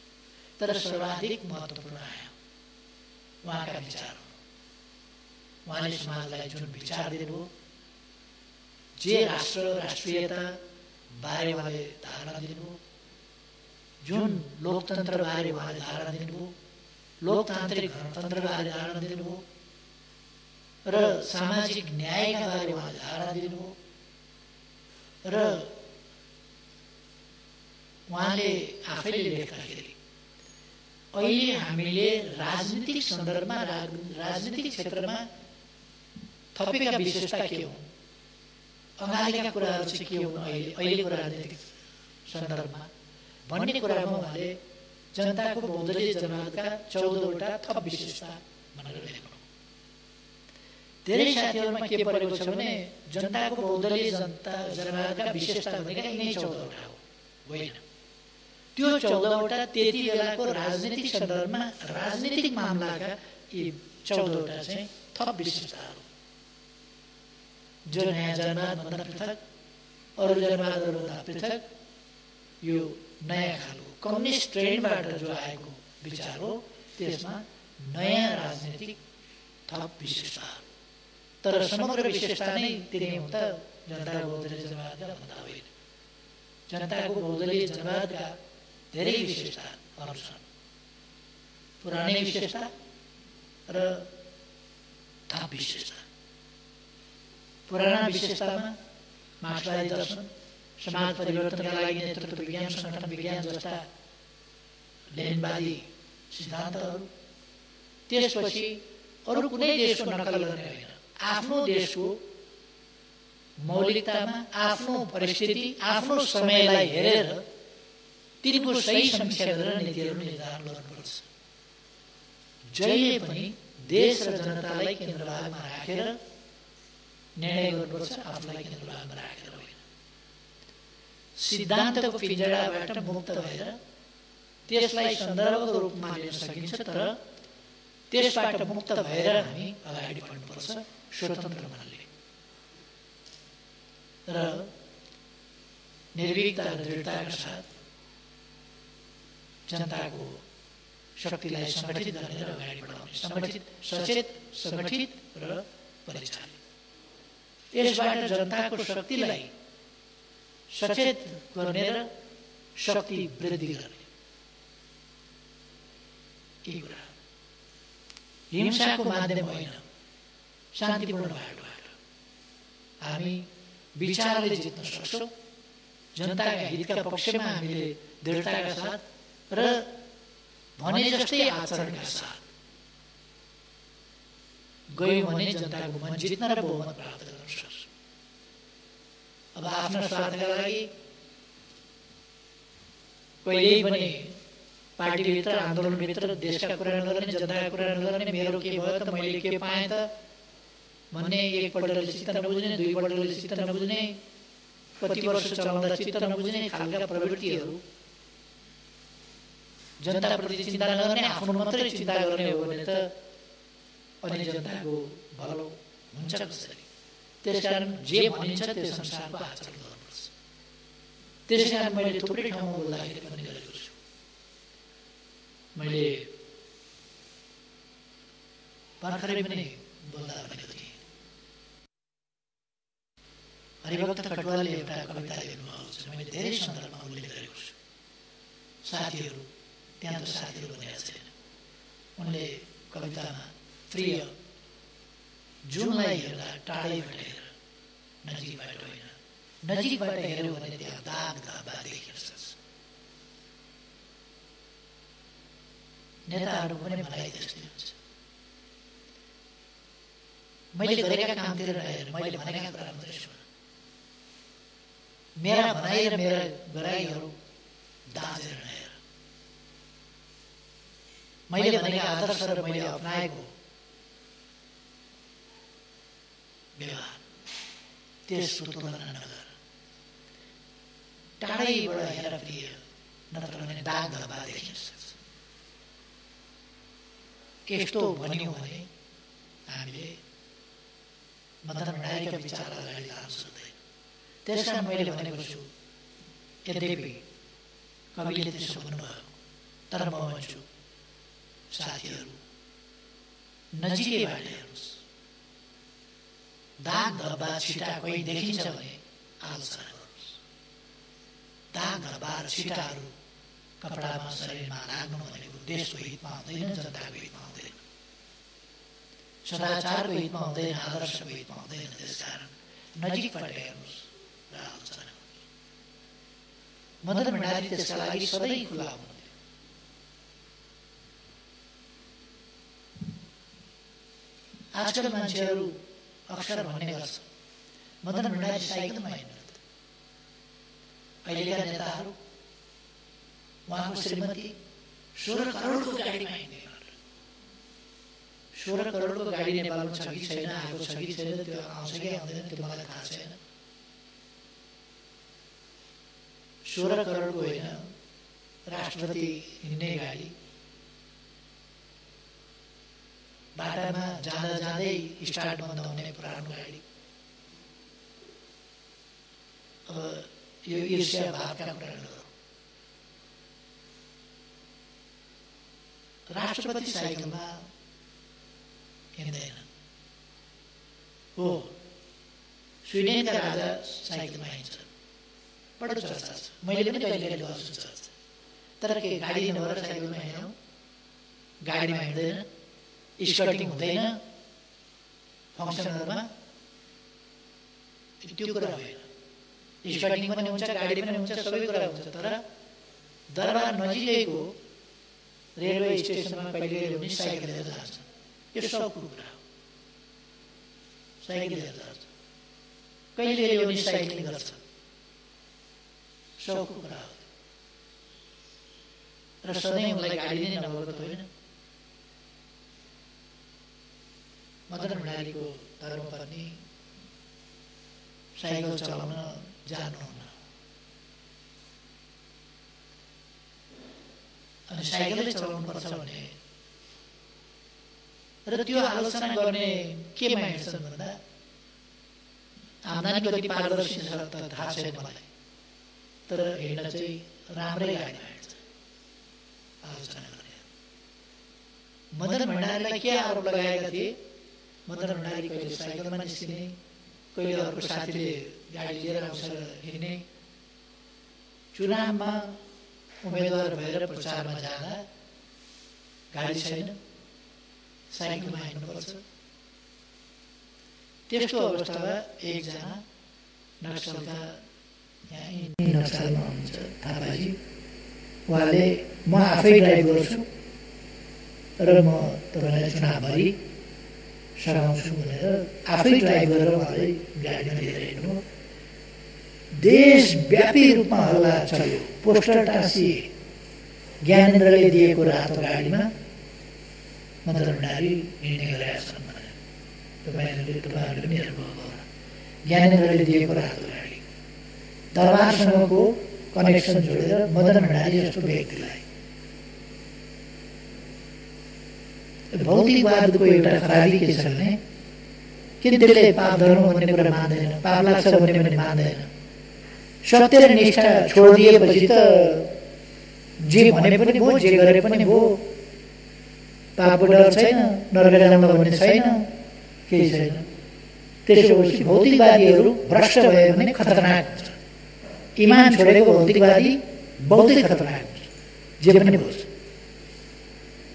तर सर्वाधिक महत्त्वपूर्ण आयाम उहाँका विचार हो। उहाँले समाजलाई जुन विचार दिनुभयो, जे राष्ट्र राष्ट्रियता बारे उहाँले धारणा दिनुभयो, जुन लोकतन्त्र बारे उहाँले धारणा दिनुभयो, लोकतान्त्रिक गणतन्त्र बारे धारणा दिनुभयो र सामाजिक न्यायका बारे उहाँले धारणा दिनुभयो र उहाँले आफैले लेख्दाखेरि अहिले हामीले राजनीतिक सन्दर्भमा राजनीतिक क्षेत्रमा थपेका विशेषता के हुन्, अगाडिका कुराहरू चाहिँ के हुन् अहिलेको राजनीतिक सन्दर्भमा भन्ने कुरामा उहाँले जनताको बहुदलीय जनवादका 14वटा थप विशेषता भनेर लेख्नु। धेरै साथीहरूमा के परेको छ भने जनताको बहुदलीय जनवादका विशेषता भनेका यिनै 14वटा हो, होइन। त्यो 14वटा त्यति बेलाको राजनीतिक सन्दर्भमा राजनीतिक मामलाका यी 14वटा चाहिँ थप विशेषताहरू, जो नयाँ जनवादभन्दा पृथक, अरू जनवादहरूभन्दा पृथक, यो नयाँ खालको कम्युनिस्ट ट्रेन्डबाट जो आएको विचार हो, त्यसमा नयाँ राजनीतिक थप विशेषताहरू। तर समग्र विशेषता नै तिनै हुन् त जनताको बहुदलीय जनवादका भन्दा होइन। जनताको बहुदलीय जनवादका धेरै विशेषताहरू छन्, पुरानै विशेषता र थप विशेषता। पुराना विशेषतामा मार्क्सवादी दर्शन, समाज परिवर्तनका लागि नेतृत्व विज्ञान, सङ्गठन विज्ञान जस्ता लेनिनवादी सिद्धान्तहरू, त्यसपछि अरू कुनै देशको नकल गर्ने होइन, आफ्नो देशको मौलिकतामा आफ्नो परिस्थिति, आफ्नो समयलाई हेरेर तिनको सही समीक्षा गरेर नीतिहरू निर्धारण गर्नुपर्छ। जहिले पनि देश र जनतालाई केन्द्रभागमा राखेर निर्णय गर्नुपर्छ, आफूलाई केन्द्रभागमा राखेर होइन। सिद्धान्तको पिंजडाबाट मुक्त भएर त्यसलाई सन्दर्भको रूपमा लिन सकिन्छ, तर त्यसबाट मुक्त भएर हामी अगाडि बढ्नुपर्छ स्वतन्त्र मनले र निर्भीकता र दृढताका साथ जनताको शक्तिलाई सङ्गठित गरेर अगाडि बढाउने, सङ्गठित, सचेत, सङ्गठित र परिचालित। यसबाट जनताको शक्तिलाई सचेत गर्ने र शक्ति वृद्धि गर्ने यी कुरा हिंसाको माध्यम होइन, शान्तिपूर्ण बाटोबाट हामी विचारले जित्न सक्छौँ। जनताका हितका पक्षमा हामीले दृढताका साथ र भने जस्तै आचरणका साथ गयौँ भने जनताको मन जित्न र बहुमत प्राप्त गर्न सक्छौँ। अब आफ्नो स्वार्थका लागि कहिल्यै पनि पार्टीभित्र, आन्दोलनभित्र देशका कुरा नगर्ने, जनताका कुरा नगर्ने, मेरो के भयो त, मैले के पाएँ त भन्ने, एकपल्टले चित्त नबुझ्ने, दुईपल्टले चित्त नबुझ्ने, कति वर्ष चलाउँदा चित्त नबुझ्ने खालका प्रवृत्तिहरू, जनताप्रति चिन्ता नगर्ने, आफ्नो मात्रै चिन्ता गर्ने हो भने त अनि जनताको भलो हुन्छ कसरी? त्यसकारण जे भनिन्छ त्यो संसारको आचरण गर्नुपर्छ। त्यसकारण मैले थुप्रै ठाउँमा बोल्दाखेरि पनि गरेको छु। मैले भर्खरै पनि बोल्दा भनेको थिएँ, हरिभक्त कटुवालले एउटा कविता लेख्नुभएको छ, मैले धेरै सन्दर्भमा उल्लेख गरेको छु। साथीहरू त्यहाँ त साथीहरू भनेको छैन, उनले कवितामा प्रिय जुनलाई हेर्दा टाढैबाट हेर, नजिकबाट होइन, नजिकबाट हेऱ्यो भने त्यहाँ दाग धब्बा देखिन सक्छ। नेताहरू पनि मलाई त्यस्तै हुन्छ। मैले गरेका कामतिर नहेर, मैले भनेका कुरा मात्रै सुन। मेरा भनाइ र मेरा गराइहरू दाँजेर नहेर। मैले भनेका आदर्श र मैले अपनाएको व्यवहार त्यसको तुलना नगर। टाढैबाट हेर प्रिय, नत्र भने दाग धब्बा देखिन सक्छ। यस्तो भन्यौँ भने हामीले मदन भण्डारीका विचार अगाडि लान सक्दैन। त्यसकारण मैले भनेको छु, यद्यपि कविले त्यसो भन्नुभयो, तर म भन्छु साथीहरू नजिकैबाट हेर्नुहोस्, दाग धब्बा छिटा कोही देखिन्छ भने आलोचना गर्नुहोस्। दाग धब्बा र छिटाहरू कपडामा शरीरमा लाग्नु भनेको देशको हितमा हुँदैन, जनताको हितमा हुँदैन, सदाचारको हितमा हुँदैन, आदर्शको हितमा हुँदैन। त्यसकारण नजिकबाट हेर्नुहोस् र आलोचना गर्नुहोस्। मदन भण्डारी त्यसका लागि सधैँ खुला हुनुहुन्थ्यो। आजकल मान्छेहरू अक्सर भन्ने गर्छ मदन भण्डारी साइकलमा हिँड्नुहुन्थ्यो। अहिलेका नेताहरू उहाँको श्रीमती 16 करोडको गाडीमा हिँड्ने, 16 करोडको गाडी नेपालमा छ कि छैन, आएको छ कि छैन, त्यो आउँछ कि आउँदैन त्यो मलाई थाहा छैन। 16 करोडको होइन, राष्ट्रपति हिँड्ने गाडी, बाटामा जाँदा जाँदै स्टार्ट बन्द हुने पुरानो गाडी। अब यो ईर्ष्या भावका कुराहरू गरौँ। राष्ट्रपति साइकलमा हिँड्दैन हो, स्विडेनका राजा साइकलमा हिँड्छन्, बडो चर्चा छ। मैले पनि कहिले कहिले गर्छु चर्चा। तर के गाडी नभएर साइकलमा हिँड्यौँ? गाडीमा हिँड्दैन, स्कर्टिङ हुँदैन फङ्सनहरूमा, त्यो कुरा होइन। स्कर्टिङ पनि हुन्छ, गाडी पनि हुन्छ, सबै कुरा हुन्छ। तर दरबार नजिकैको रेलवे स्टेसनमा कहिले पनि साइकल लिएर जान्छ, यो सबको कुरा हो। साइकल लिएर जान्छ, कहिले पनि साइक्लिङ गर्छ, सबको कुरा हो। र सधैँ उनलाई गाडी नै नभएको त होइन। मदन भण्डारीको धर्मपत्नी साइकल चलाउन जानुहुन्न, अनि साइकलै चलाउनुपर्छ भने र त्यो आलोचना गर्ने केमा हिँड्छन् भन्दा आम्दानी कति पारदर्शी छ त थाहा छैन मलाई, तर हिँड्न चाहिँ राम्रै गाडीमा हिँड्छ आलोचना गर्ने। मदन भण्डारीलाई के आरोप लगाएका थिए? मदन भण्डारी कहिले साइकलमा निस्किने, कहिले अर्को साथीले गाडी लिएर आउँछ हिँड्ने, चुनावमा उम्मेदवार भएर प्रचारमा जाँदा गाडी छैन, साइकलमा हिँड्नुपर्छ। त्यस्तो अवस्थामा एकजना नक्सलका नक्सलमा हुनुहुन्छ थापाजी, उहाँले म आफै ड्राइभ गर्छु र म तपाईँलाई चुनावभरि सघाउँछु भनेर आफै ड्राइभ गरेर उहाँले गाडीमा लिएर हिँड्नु। देशव्यापी रूपमा हल्ला चल्यो, पोस्टर टाँसिए, ज्ञानेन्द्रले दिएको रातो गाडीमा मदन भण्डारी हिँड्ने गरेका छन् भनेर। तपाईँहरूले पनि हेर्नुभएको होला, ज्ञानेन्द्रले दिएको रातो गाडी, दरबारसँगको कनेक्सन जोडेर मदन भण्डारी जस्तो व्यक्तिलाई। भौतिकवादको एउटा खराबी के छ भने किन त्यसले पाप धर्म भन्ने कुरा मान्दैन, पाप लाग्छ भन्ने पनि मान्दैन। सत्य र निष्ठा छोडिदिएपछि त जे भने पनि भयो, जे गरे पनि भयो, पापको डर छैन, नरक जाँदा भन्ने छैन, केही छैन। त्यसो भएपछि भौतिकवादीहरू भ्रष्ट भयो भने खतरनाक हुन्छ। इमान छोडेको भौतिकवादी बहुतै खतरनाक हुन्छ, जे पनि होस्।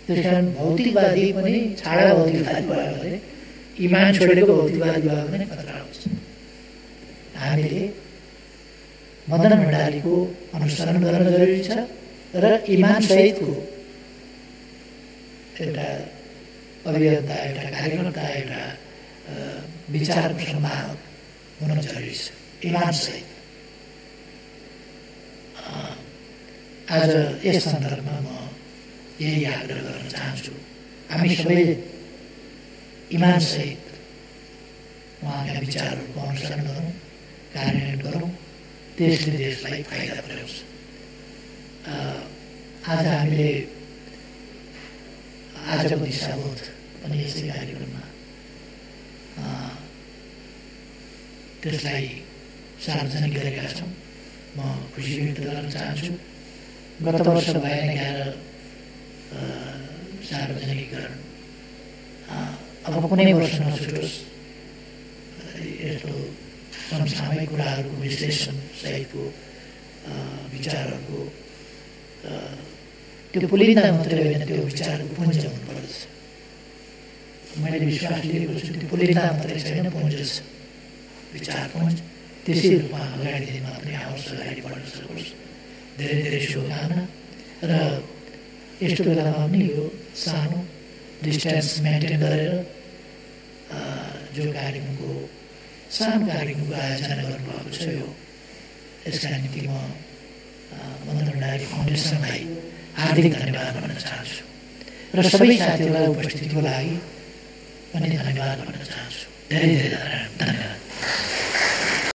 त्यस कारण भौतिकवादी पनि छाडा भौतिकवादी भयो भने, इमान छोडेको भौतिकवादी भयो भने खतरा हुन्छ। हामीले मदन भण्डारीको अनुसरण गर्न जरुरी छ र इमान सहितको एउटा अभियन्ता, एउटा कार्यकर्ता, एउटा विचारको संवाहक हुन जरुरी छ, इमान सहित। आज यस सन्दर्भमा म यही आग्रह गर्न चाहन्छु, हामी सबैले इमान सहित उहाँका विचारहरूको अनुसरण गरौँ, कार्यान्वयन गरौँ, त्यसले देशलाई फाइदा पुर्याउँछ। आज हामीले आजको दिशाबोध पनि यसै कार्यक्रममा त्यसलाई सार्वजनिक गरेका छौँ। म खुसी व्यक्त गर्न चाहन्छु। गत वर्ष भएन 11 सार्वजनिकरण, अब कुनै वर्ष नछुटोस्, यस्तो समसामयिक कुराहरूको विश्लेषण सहितको विचारहरूको त्यो पुलिन्दा मात्रै होइन, त्यो विचारको पुञ्ज हुनुपर्दछ। मैले विश्वास लिएको छु त्यो पुलिन्दा मात्रै छैन, पुञ्ज छ, विचार पुञ्ज। त्यसै रूपमा अगाडि दिनमा पनि आओस्, अगाडि बढ्न सकोस्। धेरै धेरै शुभकामना। र यस्तो बेलामा पनि यो सानो डिस्टेन्स मेन्टेन गरेर जो कार्यक्रमको सानो कार्यक्रमको आयोजना गर्नुभएको छ, यो यसका निम्ति म मदन भण्डारी फाउन्डेसनलाई हार्दिक धन्यवाद भन्न चाहन्छु र सबै साथीहरूलाई उपस्थितिको लागि पनि धन्यवाद भन्न चाहन्छु। धेरै धेरै धन्यवाद।